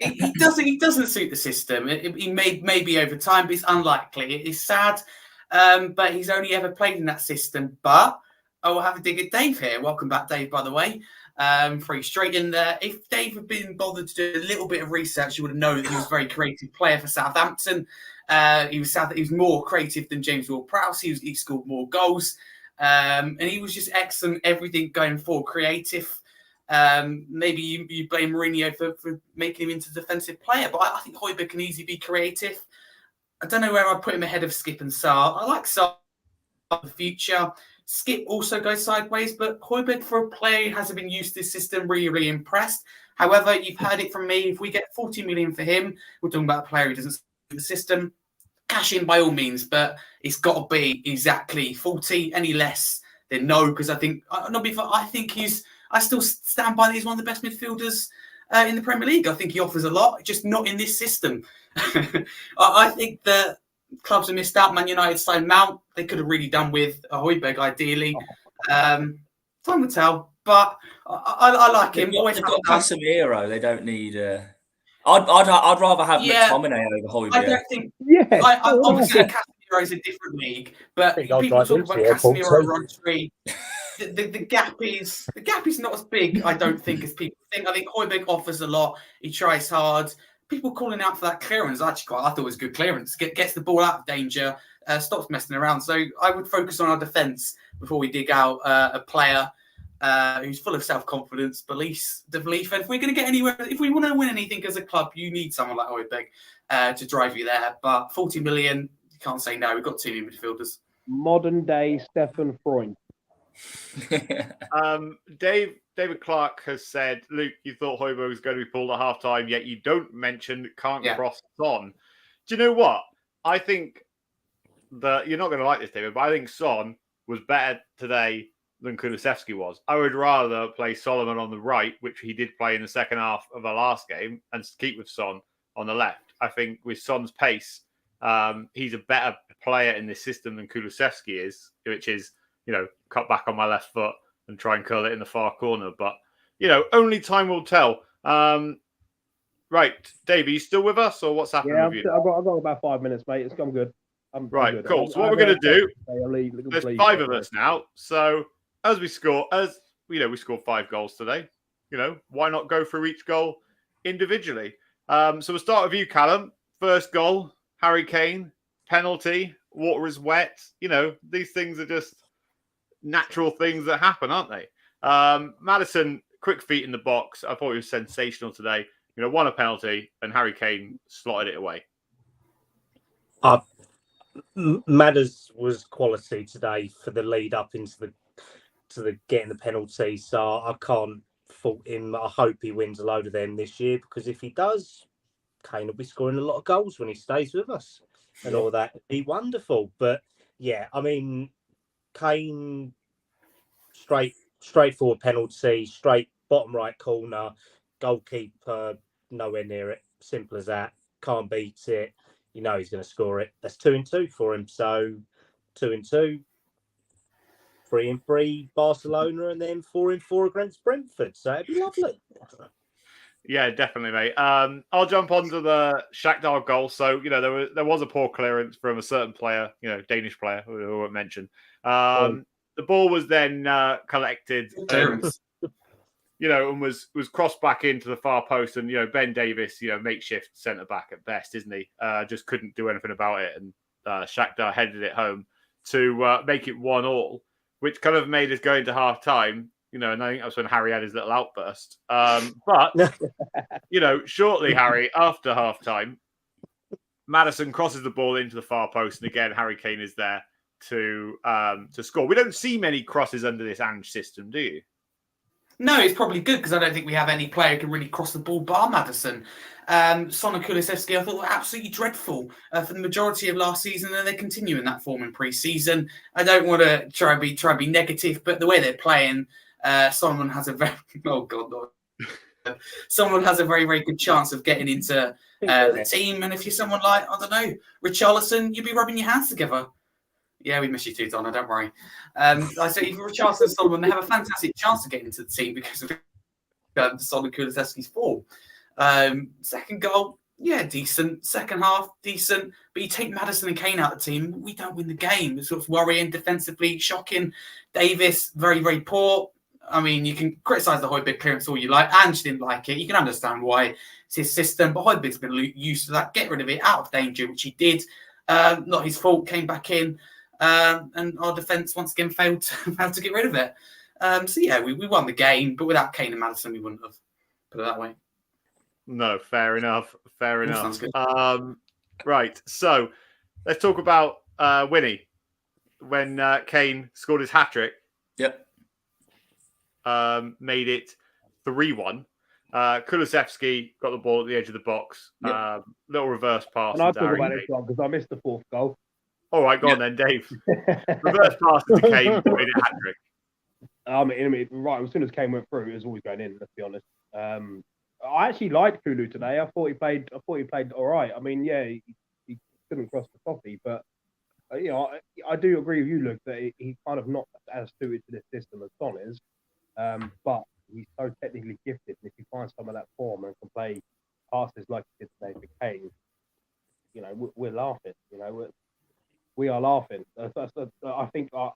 He doesn't suit the system. He maybe over time, but it's unlikely. It's sad, but he's only ever played in that system. But I will have a dig at Dave here. Welcome back, Dave, by the way. Free straight in there. If Dave had been bothered to do a little bit of research, you would have known that he was a very creative player for Southampton. He was more creative than James Ward-Prowse. He scored more goals, and he was just excellent. Everything going forward, creative. Maybe you blame Mourinho for making him into a defensive player, but I think Højbjerg can easily be creative. I don't know where I'd put him ahead of Skip and Sarr. I like Sarr for the future. Skip also goes sideways, but Højbjerg, for a player who hasn't been used to this system, really impressed. However, you've heard it from me. If we get 40 million for him, we're talking about a player who doesn't suit the system. Cash in by all means, but it's got to be exactly 40. Any less, then no, because I still stand by that he's one of the best midfielders in the Premier League. I think he offers a lot, just not in this system. I think that clubs have missed out. Man United signed Mount. They could have really done with a Højbjerg, ideally. Time will tell, but I like him. They've got Casemiro. They don't need... I'd rather have McTominay over Højbjerg. I don't think... obviously, Casemiro is a different league, but people talk about Casemiro and Rodri. The gap is not as big, I don't think, as people think. I think Højbjerg offers a lot. He tries hard. People calling out for that clearance, I thought it was good clearance. Gets the ball out of danger, stops messing around. So I would focus on our defence before we dig out a player who's full of self-confidence, belief. And if we're going to get anywhere, if we want to win anything as a club, you need someone like Højbjerg to drive you there. But 40 million, you can't say no. We've got two new midfielders. Modern day Stefan Freund. David Clark has said, Luke, you thought Højbjerg was going to be pulled at half-time, yet you don't mention cross Son. Do you know what? I think that you're not going to like this, David, but I think Son was better today than Kulusevski was. I would rather play Solomon on the right, which he did play in the second half of our last game, and keep with Son on the left. I think with Son's pace, he's a better player in this system than Kulusevski is, which is, cut back on my left foot and try and curl it in the far corner. But, only time will tell. Right, Dave, are you still with us, or what's happening with you? I've got about 5 minutes, mate. It's gone good. I'm good. Cool. So what we're going to do, there's 5 of us now. So as we score, as we scored 5 goals today. Why not go through each goal individually? So we'll start with you, Kallum. First goal, Harry Kane, penalty, water is wet. These things are just natural things that happen, aren't they? Maddison, quick feet in the box. I thought he was sensational today. Won a penalty, and Harry Kane slotted it away. Madders was quality today for the lead up into the getting the penalty. So I can't fault him. I hope he wins a load of them this year, because if he does, Kane will be scoring a lot of goals when he stays with us and all that. It'd be wonderful. But yeah, I mean, Kane, straightforward penalty, straight bottom right corner, goalkeeper nowhere near it. Simple as that. Can't beat it. He's going to score it. That's 2-2 for him. So 2-2, 3-3 Barcelona, and then 4-4 against Brentford. So it'd be lovely. Yeah, definitely, mate. I'll jump onto the Shakhtar goal. So, there was a poor clearance from a certain player, Danish player, who I won't mention. The ball was then collected, and was crossed back into the far post. And, Ben Davis, makeshift centre-back at best, isn't he? Just couldn't do anything about it. And Shakhtar headed it home to make it 1-1, which kind of made us go into half-time. And I think that's when Harry had his little outburst. But, shortly, Harry, after half-time, Maddison crosses the ball into the far post. And again, Harry Kane is there to score. We don't see many crosses under this Ange system, do you? No, it's probably good, because I don't think we have any player who can really cross the ball bar Maddison. Son and Kulusevski, I thought, were absolutely dreadful for the majority of last season, and they continue in that form in pre-season. I don't want to try and be negative, but the way they're playing, someone has a very someone has a very, very good chance of getting into the team. And if you're someone like, I don't know, Richarlison, you'd be rubbing your hands together. Yeah, we miss you too, Donna, don't worry. I say, for Richarlison and Solomon, they have a fantastic chance of getting into the team because of Son Kulusevski's form. Second goal, yeah, decent. Second half, decent. But you take Maddison and Kane out of the team, we don't win the game. It's sort of worrying, defensively, shocking. Davis, very, very poor. I mean, you can criticise the Højbjerg clearance all you like. Ange didn't like it. You can understand why it's his system, but Højbjerg's been used to that. Get rid of it, out of danger, which he did. Not his fault, came back in. And our defence once again failed to get rid of it. So yeah, we won the game, but without Kane and Maddison, we wouldn't have. Put it that way. No, fair enough. Fair enough. Sounds good. Right, so let's talk about Wynnie when Kane scored his hat-trick. Yep. Made it 3-1. Kulusevski got the ball at the edge of the box. Yep. Little reverse pass. And I'll talk about this one because I missed the fourth goal. All right, go on then, Dave. Reverse pass to Kane, made it hat-trick. Right, as soon as Kane went through, it was always going in, let's be honest. I actually liked Kulu today. I thought he played all right. I mean, yeah, he couldn't cross the coffee, but I do agree with you, Luke, that he's kind of not as suited to this system as Son is. But he's so technically gifted, and if he finds some of that form and can play passes like he did today for Kane, we're laughing. We are laughing. I think our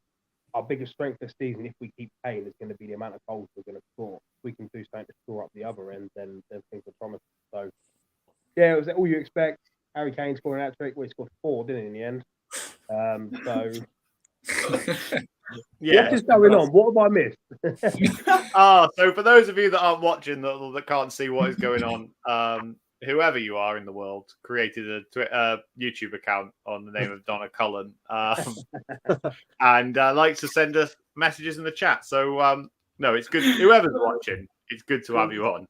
biggest strength this season, if we keep Kane, is going to be the amount of goals we're going to score. If we can do something to score up the other end, then things are promising. So, yeah, it was all you expect. Harry Kane scoring a hat-trick. Well, he scored 4, didn't he, in the end? Yeah. What is going on? What have I missed? So for those of you that aren't watching, that can't see what is going on, whoever you are in the world created a YouTube account on the name of Donna Cullen, and likes to send us messages in the chat. So no, it's good. Whoever's watching, it's good to have you on.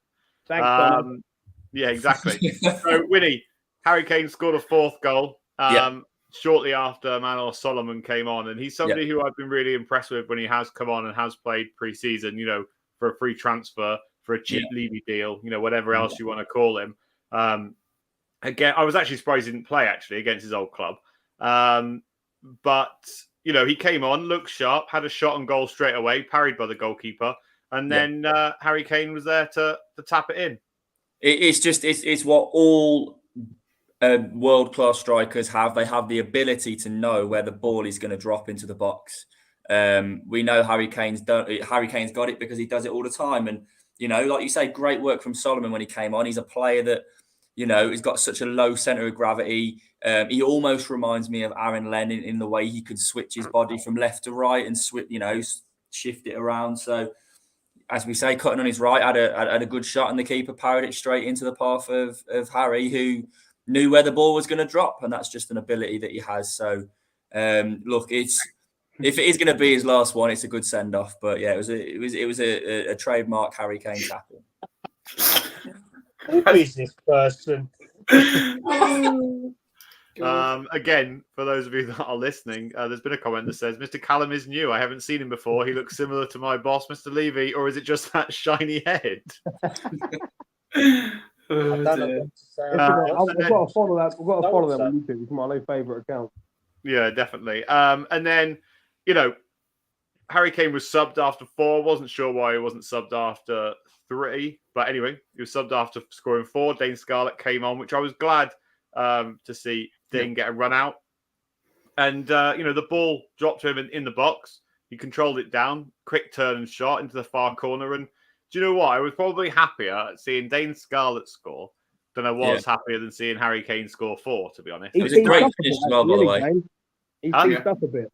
Thanks, Donna. Yeah, exactly. So Wynnie, Harry Kane scored a 4th goal. Shortly after Manuel Solomon came on, and he's somebody who I've been really impressed with when he has come on and has played pre-season, for a free transfer, for a cheap Levy deal, whatever else you want to call him. Again, I was actually surprised he didn't play against his old club. But he came on, looked sharp, had a shot on goal straight away, parried by the goalkeeper, and then Harry Kane was there to tap it in. It's what all world-class strikers have. They have the ability to know where the ball is going to drop into the box. We know Harry Kane's got it because he does it all the time. And, you know, like you say, great work from Solomon when he came on. He's a player that, you know, he's got such a low centre of gravity. He almost reminds me of Aaron Lennon in the way he could switch his body from left to right and shift it around. So, as we say, cutting on his right, had a good shot, and the keeper parried it straight into the path of Harry, who knew where the ball was going to drop, and that's just an ability that he has. So, look, if it is going to be his last one, it's a good send off. But yeah, it was a trademark Harry Kane tackle. Who is this person? Again, for those of you that are listening, there's been a comment that says, Mr. Kallum is new. I haven't seen him before. He looks similar to my boss, Mr. Levy, or is it just that shiny head? I don't know what to say. I've got to follow that. I've got to follow them on YouTube. It's my favourite account. Yeah, definitely. And then, you know, Harry Kane was subbed after 4. Wasn't sure why he wasn't subbed after 3. But anyway, he was subbed after scoring 4. Dane Scarlett came on, which I was glad to see Dane get a run out. And, you know, the ball dropped to him in the box. He controlled it down, quick turn and shot into the far corner. And do you know what? I was probably happier seeing Dane Scarlett score than I was happier than seeing Harry Kane score 4, to be honest. It was a great finish as well, by the way. He's beefed up a bit.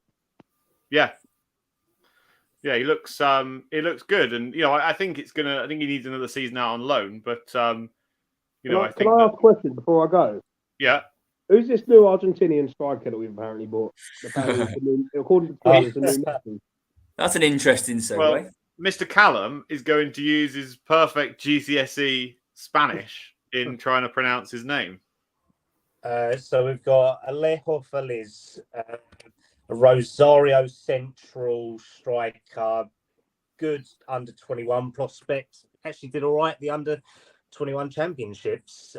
Yeah. Yeah, he looks good. And, you know, I think he needs another season out on loan. But, you know, Can I ask a question before I go? Yeah. Who's this new Argentinian striker that we've apparently bought? According to Twitter, it's a new Messi. That's an interesting segue. Well, Mr. Kallum is going to use his perfect GCSE Spanish in trying to pronounce his name. So we've got Alejo Feliz, a Rosario Central striker, good under 21 prospect. Actually did all right at the under 21 championships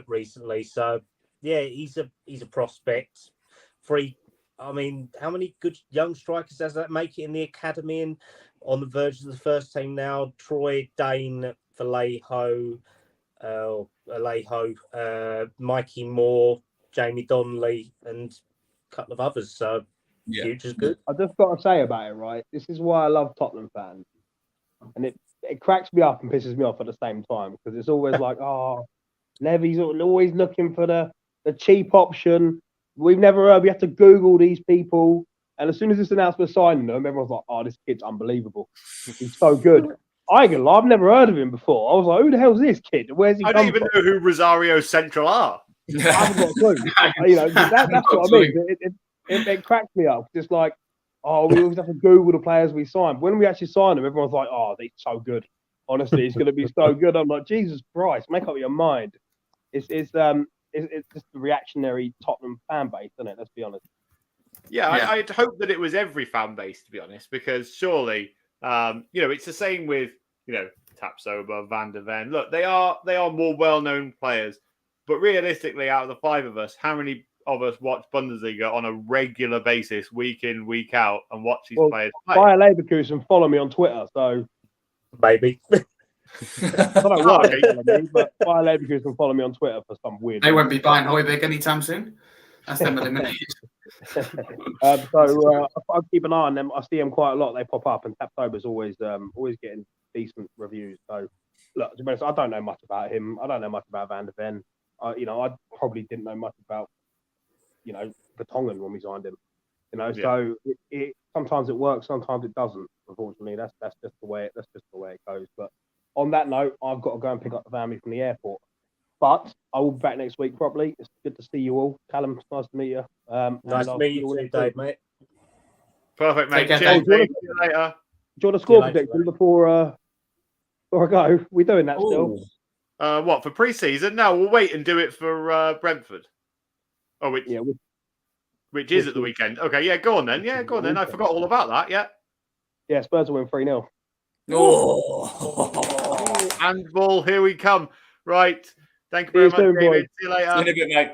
recently. So yeah, he's a prospect. I mean, how many good young strikers does that make it in the academy and on the verge of the first team now? Troy, Dane, Vallejo, Mikey Moore, Jamie Donnelly, and a couple of others. So future's good. I just got to say about it, right? This is why I love Tottenham fans, and it cracks me up and pisses me off at the same time because it's always like, oh, Levy's always looking for the cheap option. We've never heard. We have to Google these people, and as soon as this announcement signing them, everyone's like, "Oh, this kid's unbelievable. He's so good." I ain't gonna lie, I've never heard of him before. I was like, "Who the hell's this kid? Where's he come from?" I don't even know who Rosario Central are. I haven't got a clue. You know, that's what I mean. It cracks me up. It's like, oh, we always have to Google the players we sign. When we actually sign them, everyone's like, "Oh, he's so good. Honestly, he's going to be so good." I'm like, Jesus Christ, make up your mind. It's just the reactionary Tottenham fan base, isn't it? Let's be honest. Yeah, I'd hope that it was every fan base, to be honest, because surely, you know, it's the same with, you know, Tapsoba, Van der Ven. Look, they are more well-known players, but realistically, out of the 5 of us, how many of us watch Bundesliga on a regular basis, week in, week out, and watch these players play? Bayer Leverkusen follow me on Twitter, so maybe. I don't know why they follow me, but Bayer Leverkusen follow me on Twitter for some weird. They won't be buying Højbjerg anytime soon. That's them eliminated. So I keep an eye on them. I see them quite a lot. They pop up, and Tapsoba's always getting decent reviews. So look, to be honest, I don't know much about him. I don't know much about Van der Ven. You know, I probably didn't know much about, you know, Vertonghen when we signed him. You know, so it sometimes it works, sometimes it doesn't. Unfortunately, that's just the way it goes. But on that note, I've got to go and pick up the family from the airport. But I will be back next week probably. It's good to see you all. Callum, it's nice to meet you. Nice to meet you too, Dave, mate. Perfect, mate. Cheers. See you later. Do you want a score prediction before I go? We're doing that still. What, for pre-season? No, we'll wait and do it for Brentford. Oh, which is at the weekend. Okay, yeah, go on then. Yeah, go on then. I forgot all about that, yeah. Yeah, Spurs will win 3-0. Oh. Handball, here we come. Right. Thank you very much, David. Boys. See you later. See you in a bit, mate.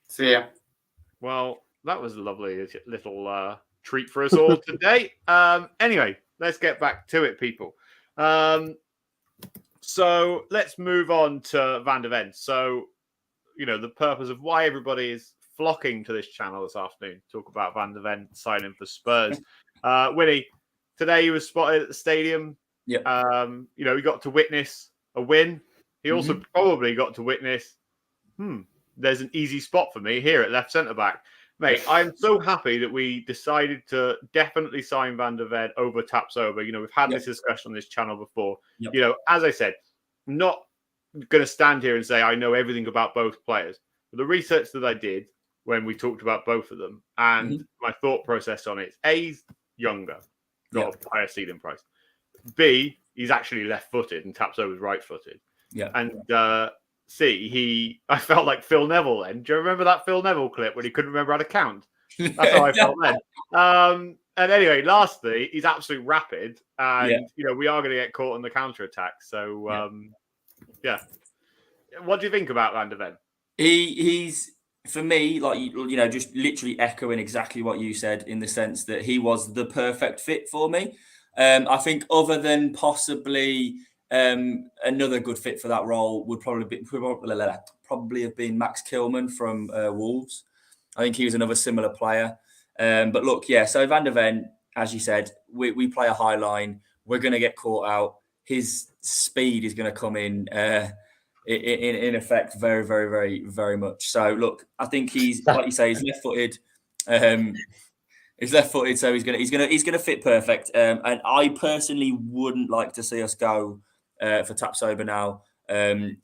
See ya. Well, that was a lovely little treat for us all today. Anyway, let's get back to it, people. So let's move on to Van der Ven. So, you know, the purpose of why everybody is flocking to this channel this afternoon to talk about Van der Ven signing for Spurs. Wynnie, today he was spotted at the stadium. Yeah. He got to witness a win. He also probably got to witness, there's an easy spot for me here at left centre-back. Mate, I'm so happy that we decided to definitely sign Van der Ven over Tapsoba. We've had this discussion on this channel before. Yep. As I said, I'm not going to stand here and say I know everything about both players. But the research that I did when we talked about both of them and my thought process on it, A, he's younger, got a higher ceiling price. B, he's actually left-footed and Tapsoba's right-footed. Yeah. And C, I felt like Phil Neville then. Do you remember that Phil Neville clip when he couldn't remember how to count? That's how I felt then. And anyway, lastly, he's absolutely rapid. And, we are going to get caught on the counter-attack. So, What do you think about Van der Ven? He's, for me, just literally echoing exactly what you said in the sense that he was the perfect fit for me. I think other than possibly another good fit for that role would probably have been Max Kilman from Wolves. I think he was another similar player. But look, so Van der Ven, as you said, we play a high line. We're going to get caught out. His speed is going to come in effect very, very, very, very much. So look, I think he's, like you say, he's left-footed. He's left-footed, so he's gonna fit perfect. And I personally wouldn't like to see us go for Tapsoba now. I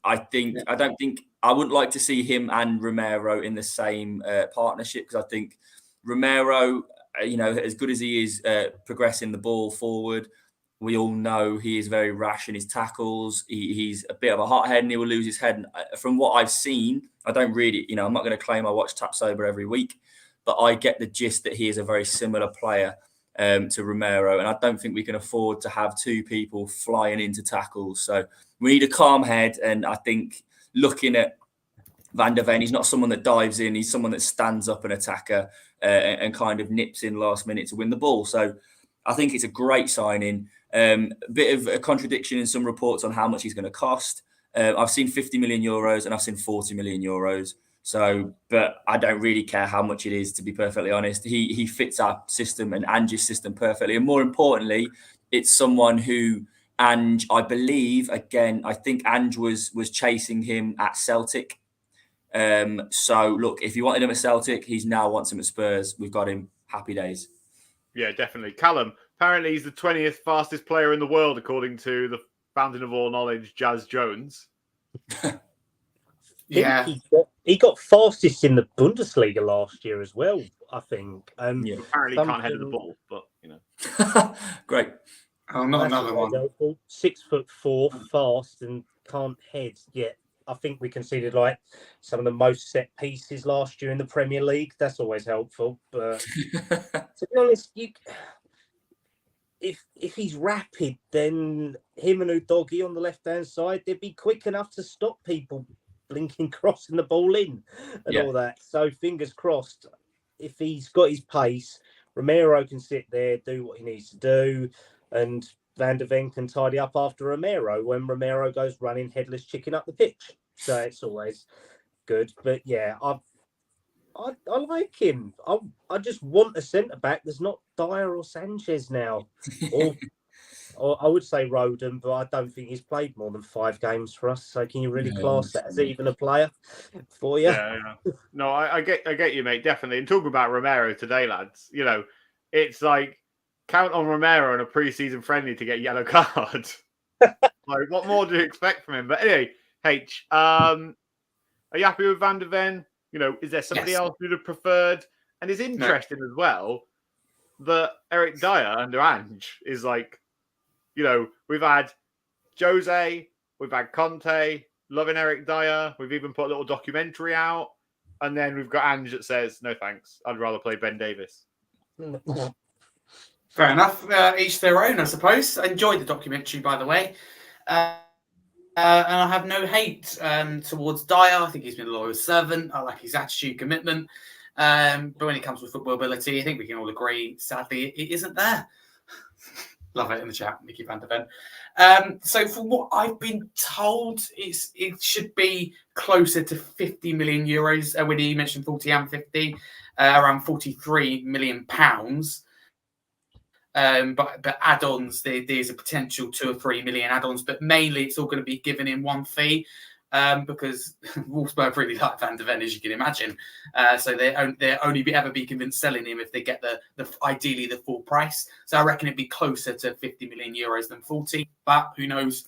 wouldn't like to see him and Romero in the same partnership because I think Romero, as good as he is progressing the ball forward, we all know he is very rash in his tackles. He's a bit of a hothead and he will lose his head. And from what I've seen, I don't really, I'm not going to claim I watch Tapsoba every week, but I get the gist that he is a very similar player to Romero. And I don't think we can afford to have two people flying into tackles. So we need a calm head. And I think looking at Van der Ven, he's not someone that dives in. He's someone that stands up an attacker and kind of nips in last minute to win the ball. So I think it's a great signing. A bit of a contradiction in some reports on how much he's going to cost. I've seen 50 million euros and I've seen 40 million euros. So, but I don't really care how much it is, to be perfectly honest. He fits our system and Ange's system perfectly. And more importantly, it's someone who Ange, I believe, again, I think Ange was chasing him at Celtic. So look, if you wanted him at Celtic, he's now wants him at Spurs. We've got him. Happy days. Yeah, definitely. Kallum, apparently he's the 20th fastest player in the world, according to the fountain of all knowledge, Jazz Jones. Yeah, he got fastest in the Bundesliga last year as well, I think. Apparently he can't head the ball, but Great. Oh, not another one. 6'4", fast and can't head yet. I think we conceded like some of the most set pieces last year in the Premier League. That's always helpful. But to be honest, if he's rapid, then him and Udogie on the left-hand side, they'd be quick enough to stop people blinking, crossing the ball in and all that. So fingers crossed, if he's got his pace, Romero can sit there, do what he needs to do, and Van der Ven can tidy up after Romero when Romero goes running headless chicken up the pitch. So it's always good. But yeah, I like him. I just want a centre-back that's not Dyer or Sanchez now. Or I would say Roden, but I don't think he's played more than 5 games for us. So can you really class that as even a player for you? Yeah. No, I get you, mate, definitely. And talking about Romero today, lads, it's like count on Romero in a pre-season friendly to get yellow card. Like, what more do you expect from him? But anyway, H, are you happy with Van der Ven? Is there somebody else you'd have preferred? And it's interesting as well that Eric Dyer under Ange is like, we've had Jose, we've had Conte, loving Eric Dyer. We've even put a little documentary out. And then we've got Ange that says, no thanks, I'd rather play Ben Davis. Fair enough. Each their own, I suppose. I enjoyed the documentary, by the way. And I have no hate towards Dyer. I think he's been a loyal servant. I like his attitude, commitment. But when it comes to football ability, I think we can all agree, sadly, it isn't there. Love it in the chat, Micky Van der Ven. So from what I've been told, it should be closer to 50 million euros. When you mentioned 40 and 50, around 43 million pounds. But add-ons, there's a potential 2 or 3 million add-ons, but mainly it's all going to be given in one fee. Because Wolfsburg really like Van de Ven, as you can imagine. So they'll only ever be convinced selling him if they get the ideally the full price. So I reckon it'd be closer to 50 million euros than 40, but who knows?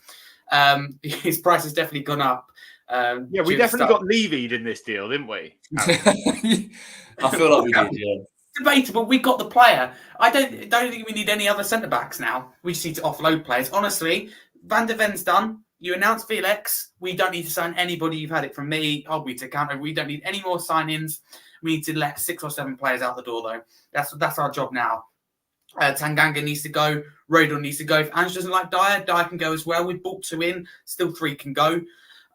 His price has definitely gone up. Yeah, we definitely got levied in this deal, didn't we? I feel like we did, yeah. Debatable. We got the player. I don't think we need any other centre backs now. We just need to offload players. Honestly, Van de Ven's done. You announced Felix. We don't need to sign anybody. You've had it from me. I'll be to counter. We don't need any more signings. We need to let 6 or 7 players out the door, though. That's our job now. Tanganga needs to go. Rodon needs to go. If Ange doesn't like Dyer can go as well. We bought 2 in. Still 3 can go.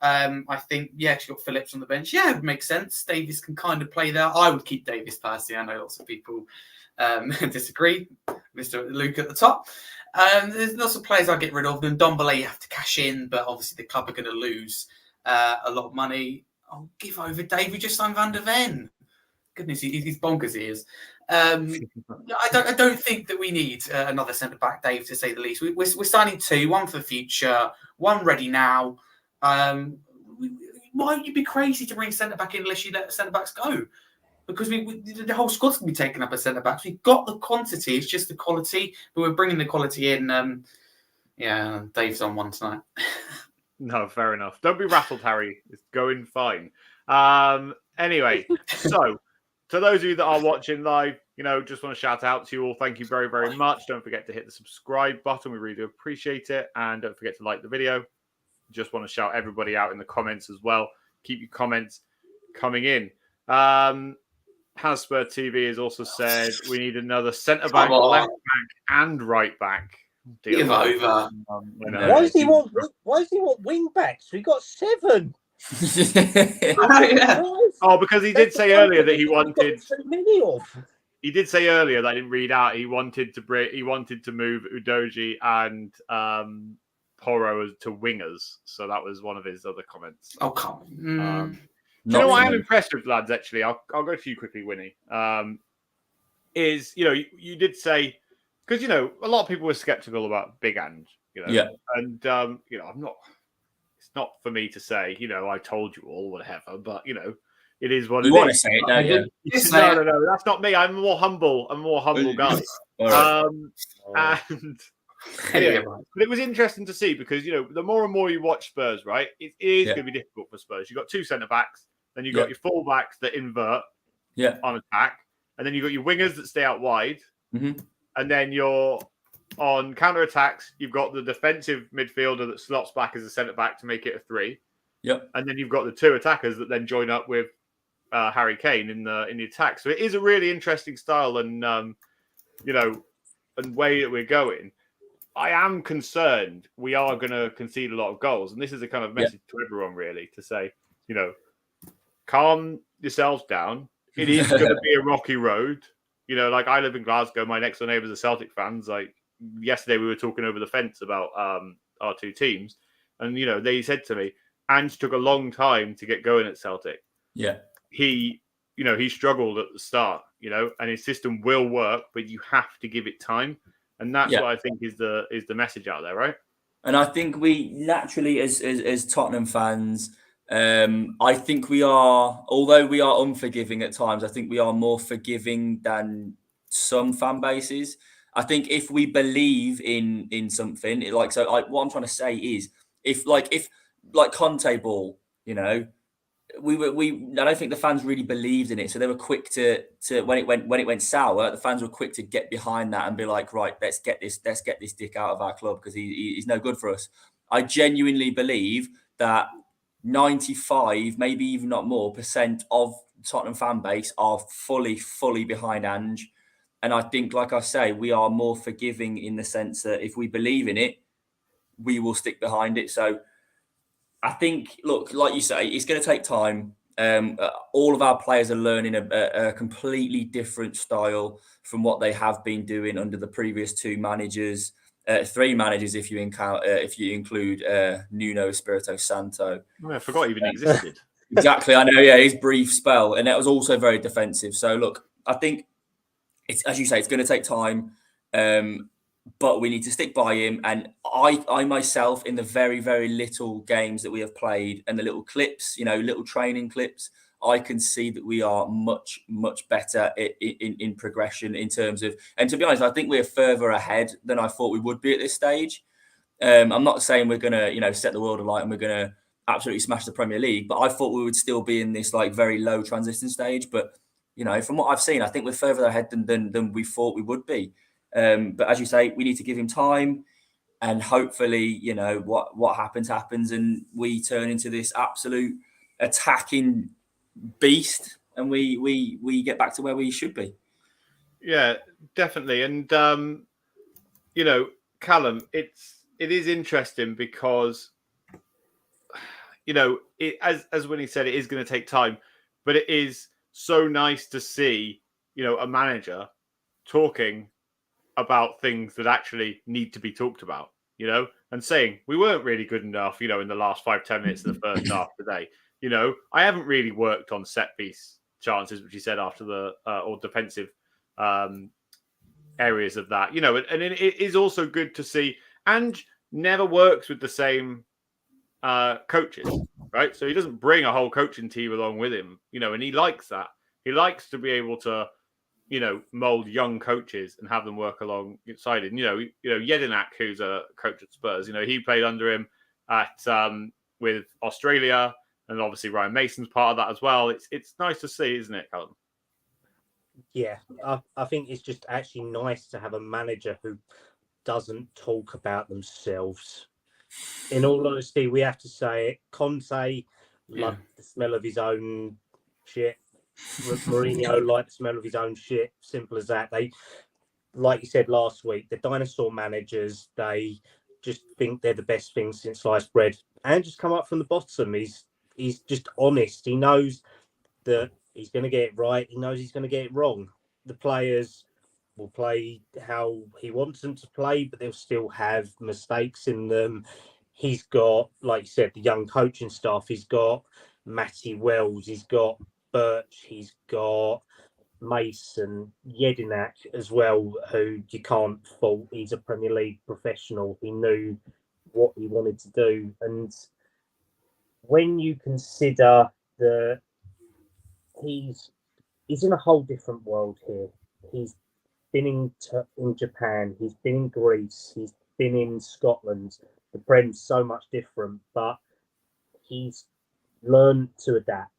I think, she's got Phillips on the bench. Yeah, it would make sense. Davis can kind of play there. I would keep Davis personally. I know lots of people disagree. Mr. Luke at the top. There's lots of players I'll get rid of. And Ndombele you have to cash in, but obviously the club are going to lose a lot of money. I'll give over Dave. We just signed Van de Ven. Goodness, he's bonkers he is. I don't think that we need another centre-back, Dave, to say the least. We're signing 2, 1 for the future, 1 ready now. Why would you be crazy to bring centre-back in unless you let centre-backs go? Because the whole squad's going to be taken up as centre-backs. We've got the quantity, it's just the quality. But we're bringing the quality in. Dave's on one tonight. No, fair enough. Don't be rattled, Harry. It's going fine. Anyway, so to those of you that are watching live, just want to shout out to you all. Thank you very, very much. Don't forget to hit the subscribe button. We really do appreciate it. And don't forget to like the video. Just want to shout everybody out in the comments as well. Keep your comments coming in. Hasper TV has also said we need another centre back, left back, and right back. Give over. Why does he want wing backs? We got 7. Oh, because he did say earlier that he wanted. So many of. He did say earlier that I didn't read out. He wanted to move Udoji and Porro to wingers. So that was one of his other comments. Oh, come on. Do you know what I am impressed with, lads? Actually, I'll go to you quickly, Winnie. You did say, because a lot of people were skeptical about Big Ange, and I'm not. It's not for me to say, I told you all, whatever. But it is what it is. You want to say it, don't you? No, that's not me. I'm a more humble guy. And anyway, but it was interesting to see because the more and more you watch Spurs, right, it is going to be difficult for Spurs. You've got 2 centre backs, then you've got your full backs that invert on attack, and then you've got your wingers that stay out wide, and then you're on counter attacks. You've got the defensive midfielder that slots back as a centre back to make it a 3. And then you've got the 2 attackers that then join up with Harry Kane in the attack. So it is a really interesting style and and way that we're going. I am concerned we are going to concede a lot of goals. And this is a kind of message to everyone, really, to say, calm yourselves down. It is going to be a rocky road. Like I live in Glasgow. My next door neighbours are Celtic fans. Like yesterday, we were talking over the fence about our 2 teams. And, they said to me, Ange took a long time to get going at Celtic. Yeah. He struggled at the start, and his system will work, but you have to give it time. And that's what I think is the message out there, right? And I think we naturally, as Tottenham fans, I think we are, although we are unforgiving at times, I think we are more forgiving than some fan bases. I think if we believe in something, what I'm trying to say is, if Conte ball, I don't think the fans really believed in it, so they were quick to when it went sour, the fans were quick to get behind that and be like, right, let's get this dick out of our club because he's no good for us. I genuinely believe that 95, maybe even not more, % of Tottenham fan base are fully behind Ange, and I think, like I say, we are more forgiving in the sense that if we believe in it, we will stick behind it. So I think, look, like you say, it's going to take time. All of our players are learning a completely different style from what they have been doing under the previous 2 managers. 3 managers if you include Nuno Espirito Santo. Oh, I forgot even existed. Exactly, I know. Yeah, his brief spell, and that was also very defensive. So look, I think it's, as you say, it's going to take time, but we need to stick by him. And I myself, in the very, very little games that we have played and the little clips, little training clips, I can see that we are much, much better in progression in terms of, and to be honest, I think we're further ahead than I thought we would be at this stage. I'm not saying we're going to, set the world alight and we're going to absolutely smash the Premier League, but I thought we would still be in this like very low transition stage. But, from what I've seen, I think we're further ahead than we thought we would be. But as you say, we need to give him time, and hopefully, what happens, and we turn into this absolute attacking beast, and we get back to where we should be. Yeah, definitely. And Kallum, it is interesting because as Winnie said, it is going to take time, but it is so nice to see a manager talking about things that actually need to be talked about, and saying we weren't really good enough, in the last 5-10 minutes of the first half today. I haven't really worked on set piece chances, which he said after the or defensive areas of that, and it is also good to see. And never works with the same coaches, right? So he doesn't bring a whole coaching team along with him, and he likes that. He likes to be able to, mold young coaches and have them work alongside him. Jedinak, who's a coach at Spurs, he played under him at with Australia. And obviously Ryan Mason's part of that as well. It's nice to see, isn't it, Kallum? Yeah, I think it's just actually nice to have a manager who doesn't talk about themselves. In all honesty, we have to say it. Conte loved the smell of his own shit. Mourinho liked the smell of his own shit. Simple as that. They, like you said last week, the dinosaur managers, they just think they're the best thing since sliced bread. And just come up from the bottom. He's just honest. He knows that he's going to get it right. He knows he's going to get it wrong. The players will play how he wants them to play, but they'll still have mistakes in them. He's got, like you said, the young coaching staff. He's got Matty Wells. He's got Birch. He's got Mason, Jedinak as well, who you can't fault. He's a Premier League professional. He knew what he wanted to do. And when you consider that he's in a whole different world here. He's been in Japan. He's been in Greece. He's been in Scotland. The Prem's so much different, but he's learned to adapt.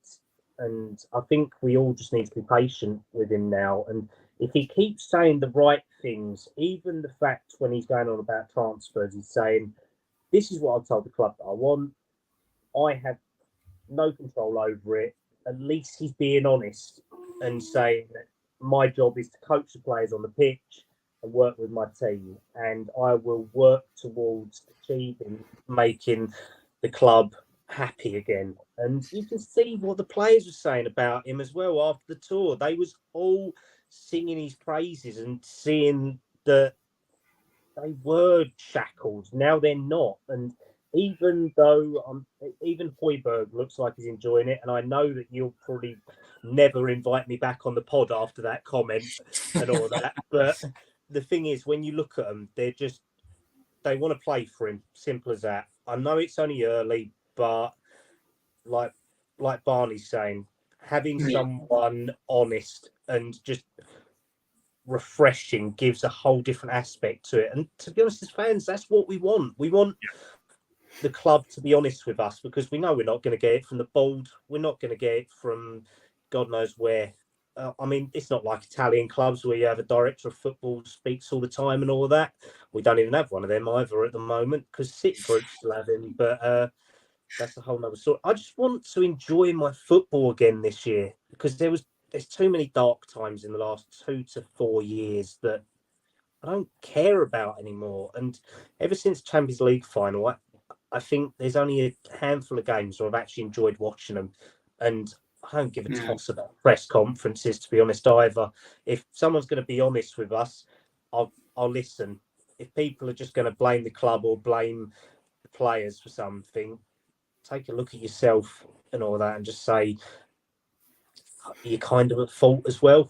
And I think we all just need to be patient with him now. And if he keeps saying the right things, even the fact when he's going on about transfers, he's saying, this is what I've told the club that I want. I have no control over it. At least he's being honest and saying that my job is to coach the players on the pitch and work with my team. And I will work towards achieving, making the club happy again. And you can see what the players were saying about him as well after the tour. They was all singing his praises and seeing that they were shackled. Now they're not. And even though even Højbjerg looks like he's enjoying it, and I know that you'll probably never invite me back on the pod after that comment and all that. But the thing is, when you look at them, they want to play for him. Simple as that. I know it's only early, but like Barney's saying, having someone honest and just refreshing gives a whole different aspect to it. And to be honest, as fans, that's what we want. We want the club to be honest with us, because we know we're not going to get it from the board. We're not going to get it from God knows where. I mean, it's not like Italian clubs where you have a director of football speaks all the time and all of that. We don't even have one of them either at the moment, because City Group still have him. But that's a whole nother story. I just want to enjoy my football again this year, because there's too many dark times in the last 2 to 4 years that I don't care about anymore. And ever since Champions League final, I think there's only a handful of games where I've actually enjoyed watching them. And I don't give a toss about press conferences, to be honest, either. If someone's going to be honest with us, I'll listen. if people are just going to blame the club or blame the players for something, take a look at yourself and all that, and just say you're kind of at fault as well.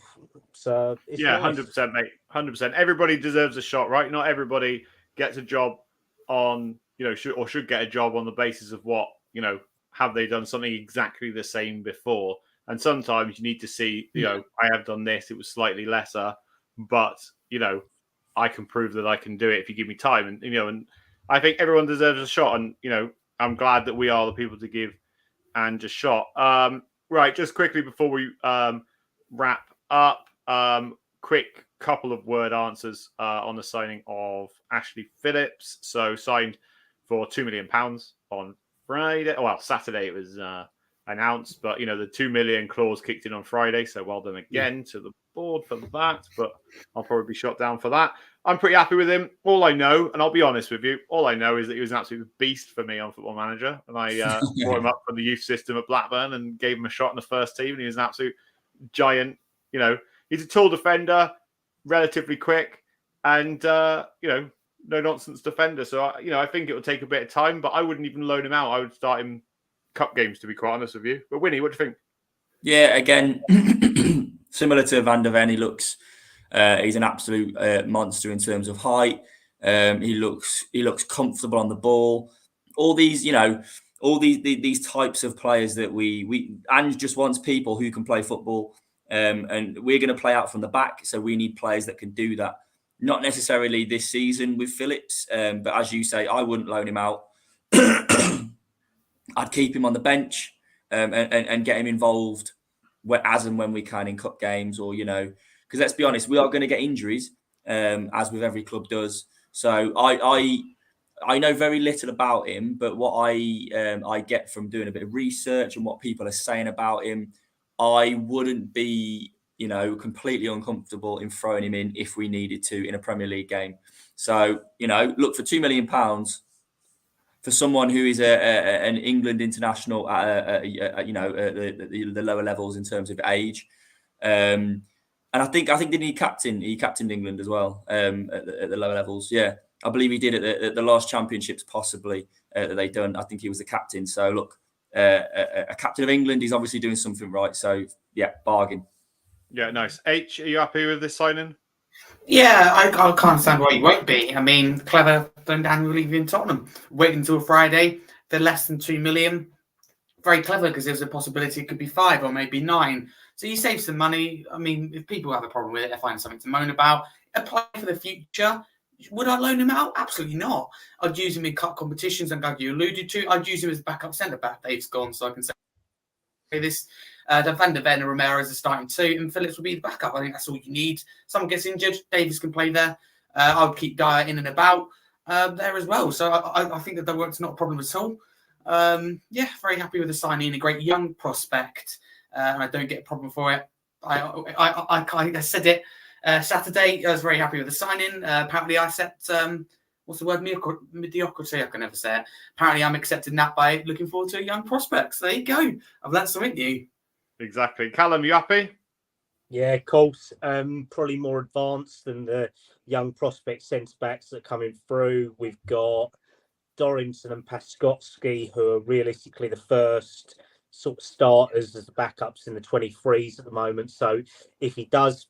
So it's Yeah, nice. 100%, mate. 100%. Everybody deserves a shot, right? Not everybody gets a job on, should get a job on the basis of what, have they done something exactly the same before? And sometimes you need to see, I have done this, it was slightly lesser, but, I can prove that I can do it if you give me time. And I think everyone deserves a shot. And, I'm glad that we are the people to give and a shot. Right, just quickly before we wrap up, quick couple of word answers on the signing of Ashley Phillips. So signed for £2 million on Friday. Well, Saturday it was announced, but the 2 million clause kicked in on Friday. So well done again to the board for that. But I'll probably be shot down for that. I'm pretty happy with him. All I know, and I'll be honest with you, all I know is that he was an absolute beast for me on Football Manager. And I brought him up from the youth system at Blackburn and gave him a shot in the first team. And he was an absolute giant. He's a tall defender, relatively quick, and no nonsense defender. So I think it will take a bit of time, but I wouldn't even loan him out. I would start him cup games, to be quite honest with you. But Wynnie, what do you think? Yeah, again, similar to Van der Ven, he looks. He's an absolute monster in terms of height. He looks comfortable on the ball. All these, all these types of players that we Ange just wants people who can play football. And we're going to play out from the back, so we need players that can do that. Not necessarily this season with Phillips, but as you say, I wouldn't loan him out. I'd keep him on the bench and get him involved as and when we can in cup games, or because let's be honest, we are going to get injuries, as with every club does. So I know very little about him, but what I get from doing a bit of research and what people are saying about him, I wouldn't be, completely uncomfortable in throwing him in if we needed to in a Premier League game. So, look, for £2 million for someone who is an England international at the lower levels in terms of age. And I think didn't he captained England as well at the lower levels. Yeah, I believe he did at the last championships possibly that they done. I think he was the captain. So look, a captain of England, he's obviously doing something right. So yeah, bargain. Yeah, nice. H, are you happy with this signing? Yeah, I can't understand why you won't be. I mean, clever than annual leave in Tottenham. Wait until Friday. They're less than 2 million. Very clever, because there's a possibility it could be 5 or maybe 9. So you save some money. I mean, if people have a problem with it, they find something to moan about. Apply for the future. Would I loan him out? Absolutely not. I'd use him in cup competitions, and like you alluded to, I'd use him as backup centre-back. Dave's gone, so I can say this. Van der Ven and Romero is a starting 2, and Phillips will be the backup. I think that's all you need. Someone gets injured, Davies can play there. I would keep Dyer in and about there as well. So I think that work's not a problem at all. Very happy with the signing. A great young prospect, and I don't get a problem for it. I said it Saturday. I was very happy with the signing. Apparently, I set what's the word? Mediocrity. I can never say it. Apparently, I'm accepting that by looking forward to a young prospect. So there you go. I've learned something new. Exactly. Kallum, you happy? Yeah, of course. Probably more advanced than the young prospect centre-backs that are coming through. We've got Dorrington and Paskowski, who are realistically the first sort of starters as the backups in the 23s at the moment. So if he does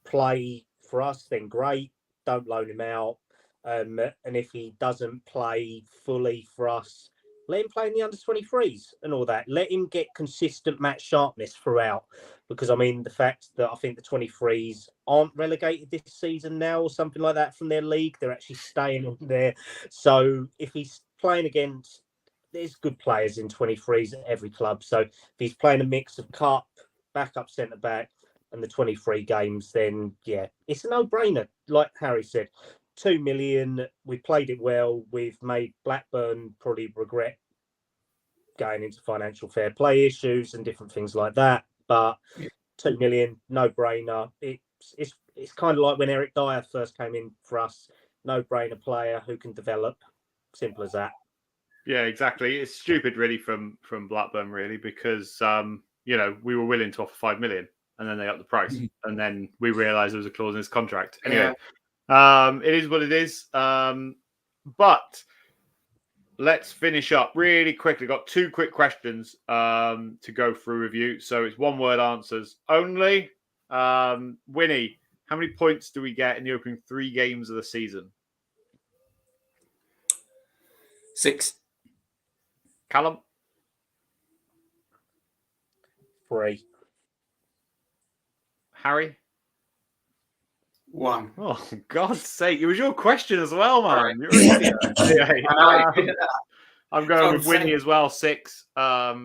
play for us, then great. Don't loan him out. And if he doesn't play fully for us, let him play in the under-23s and all that. Let him get consistent match sharpness throughout. Because, I mean, the fact that I think the 23s aren't relegated this season now or something like that from their league, they're actually staying in there. So if he's playing against, there's good players in 23s at every club. So if he's playing a mix of cup, backup centre-back, and the 23 games, then, yeah, it's a no-brainer. Like Harry said, 2 million, we played it well. We've made Blackburn probably regret going into financial fair play issues and different things like that. But 2 million, no brainer. It's kind of like when Eric Dyer first came in for us. No brainer player who can develop. Simple as that. Yeah, exactly. It's stupid, really, from Blackburn, really, because we were willing to offer 5 million, and then they upped the price, and then we realised there was a clause in his contract. Anyway, It is what it is. But let's finish up really quickly. Got 2 quick questions to go through with you. So it's 1-word answers only. Winnie, how many points do we get in the opening 3 games of the season? 6. Kallum? 3. Harry? 1. Oh, God's sake. It was your question as well, man. Sorry. You're an idiot. Anyway, I know. I'm going with God's Winnie sake. as well, 6. I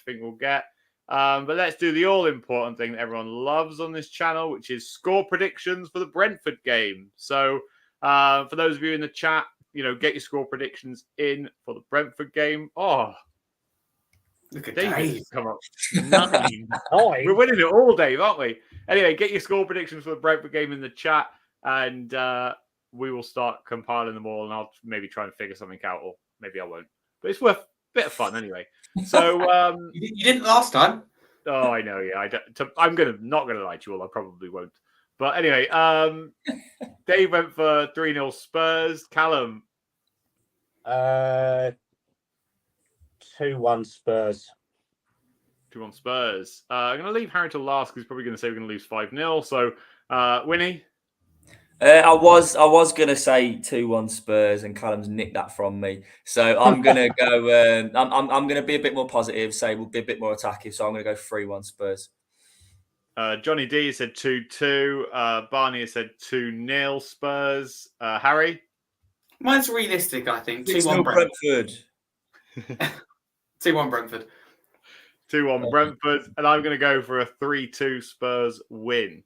think we'll get. But let's do the all-important thing that everyone loves on this channel, which is score predictions for the Brentford game. So for those of you in the chat, get your score predictions in for the Brentford game. Oh, Look at David, Dave. come on. 9. 9. We're winning it all, Dave, aren't we? Anyway, get your score predictions for the Brentford game in the chat, and we will start compiling them all, and I'll maybe try and figure something out, or maybe I won't. But it's worth a bit of fun anyway. So, You didn't last time. oh, I know, yeah. I'm not gonna lie to you all. I probably won't. But anyway, Dave went for 3-0 Spurs. Kallum, 2-1 Spurs. 2-1 Spurs. I'm gonna leave Harry to last because he's probably gonna say we're gonna lose 5-0. So, Winnie. I was gonna say 2-1 Spurs, and Callum's nicked that from me. So I'm gonna go. I'm gonna be a bit more positive. Say we'll be a bit more attacking. So I'm gonna go 3-1 Spurs. Johnny D said 2-2. Barney has said 2-0 Spurs. Harry. Mine's realistic, I think. 6-0 2-1 Brentford. Brentford. 2-1 Brentford. 2-1 Brentford. And I'm going to go for a 3-2 Spurs win.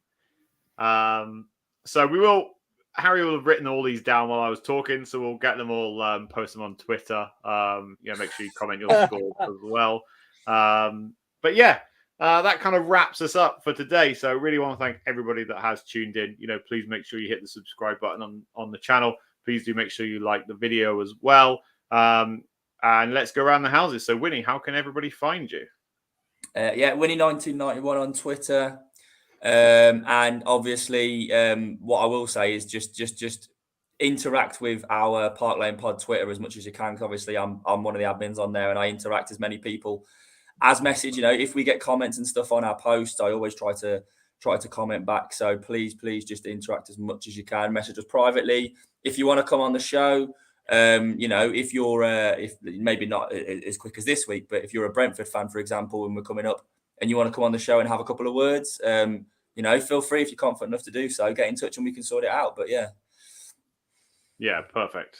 So Harry will have written all these down while I was talking, so we'll get them all, post them on Twitter. Make sure you comment your score as well. But yeah, that kind of wraps us up for today. So I really want to thank everybody that has tuned in. Please make sure you hit the subscribe button on the channel. Please do make sure you like the video as well. And let's go around the houses. So Winnie, how can everybody find you? Winnie1991 on Twitter. And obviously, what I will say is just interact with our Park Lane Pod Twitter as much as you can. Because obviously, I'm one of the admins on there, and I interact as many people as message. If we get comments and stuff on our posts, I always try to comment back. So please just interact as much as you can. Message us privately if you want to come on the show. If you're if maybe not as quick as this week, but if you're a Brentford fan, for example, and we're coming up, and you want to come on the show and have a couple of words, feel free if you're confident enough to do so. Get in touch and we can sort it out. But yeah, perfect.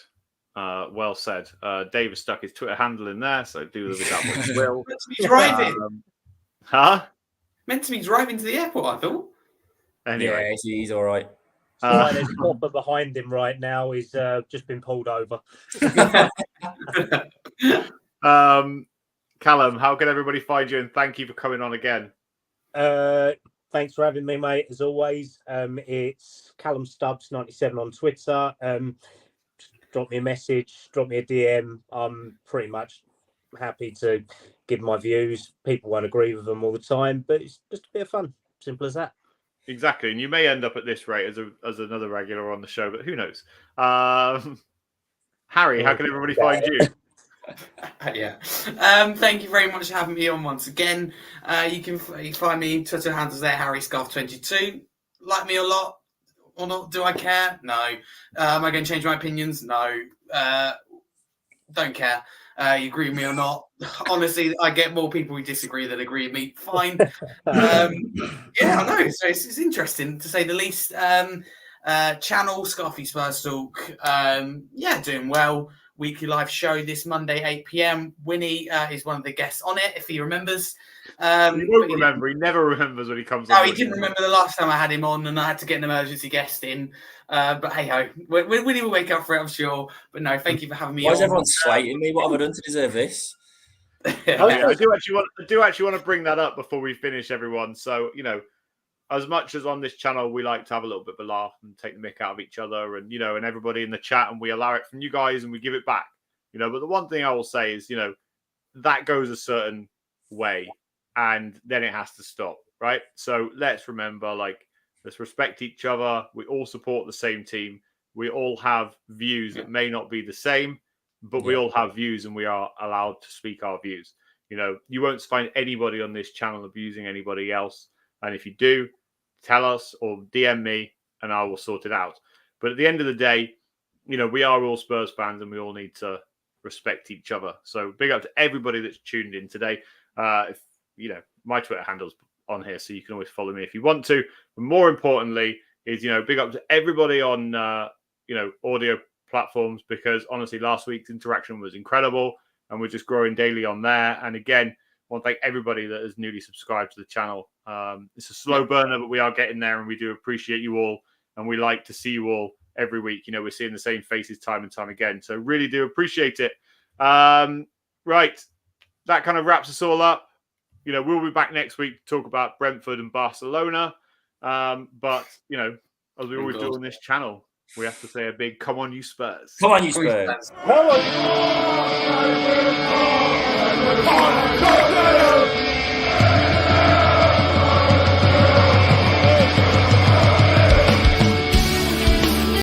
Well said. Dave has stuck his Twitter handle in there, so do with that what you will. Meant to be driving. Meant to be driving to the airport, I thought. Anyway, yeah, he's all right. There's a copper behind him right now. He's just been pulled over. Kallum, how can everybody find you? And thank you for coming on again. Thanks for having me, mate. As always, it's Kallum Stubbs 97 on Twitter. Drop me a message, drop me a DM. I'm pretty much happy to give my views. People won't agree with them all the time, but it's just a bit of fun. Simple as that. Exactly, and you may end up at this rate as another regular on the show, but who knows? Harry, how can everybody find you? Yeah. Thank you very much for having me on once again. You can find me Twitter handles there, HarryScarf22. Like me a lot or not? Do I care? No. Am I going to change my opinions? No. Don't care. You agree with me or not? Honestly, I get more people who disagree than agree with me. Fine. I know. So it's interesting to say the least. Channel Scarfy Spurs Talk. Doing well. Weekly live show this Monday, 8 p.m. Winnie is one of the guests on it, if he remembers. He won't remember. He never remembers when he comes on. No, he didn't remember the last time I had him on, and I had to get an emergency guest in. But hey ho, Winnie will wake up for it, I'm sure. But no, thank you for having me. Why is everyone slating me? What have I done to deserve this? I do actually want to bring that up before we finish, everyone. So as much as on this channel we like to have a little bit of a laugh and take the mick out of each other, and and everybody in the chat, and we allow it from you guys and we give it back. But the one thing I will say is that goes a certain way, and then it has to stop, right? So let's remember, Let's respect each other. We all support the same team. We all have views that may not be the same, but we all have views and we are allowed to speak our views. You know, you won't find anybody on this channel abusing anybody else. And if you do, tell us or DM me and I will sort it out. But at the end of the day, you know, we are all Spurs fans and we all need to respect each other. So big up to everybody that's tuned in today. If you know, my Twitter handle's on here, so you can always follow me if you want to. But more importantly is, you know, big up to everybody on, you know, audio platforms, because honestly, last week's interaction was incredible and we're just growing daily on there. And again, I want to thank everybody that has newly subscribed to the channel. It's a slow burner, but we are getting there and we do appreciate you all. And we like to see you all every week. You know, we're seeing the same faces time and time again. So really do appreciate it. Right. That kind of wraps us all up. You know, we'll be back next week to talk about Brentford and Barcelona. But, you know, as we always do on this channel, we have to say a big come on, you Spurs. Come on, you Spurs. Come on.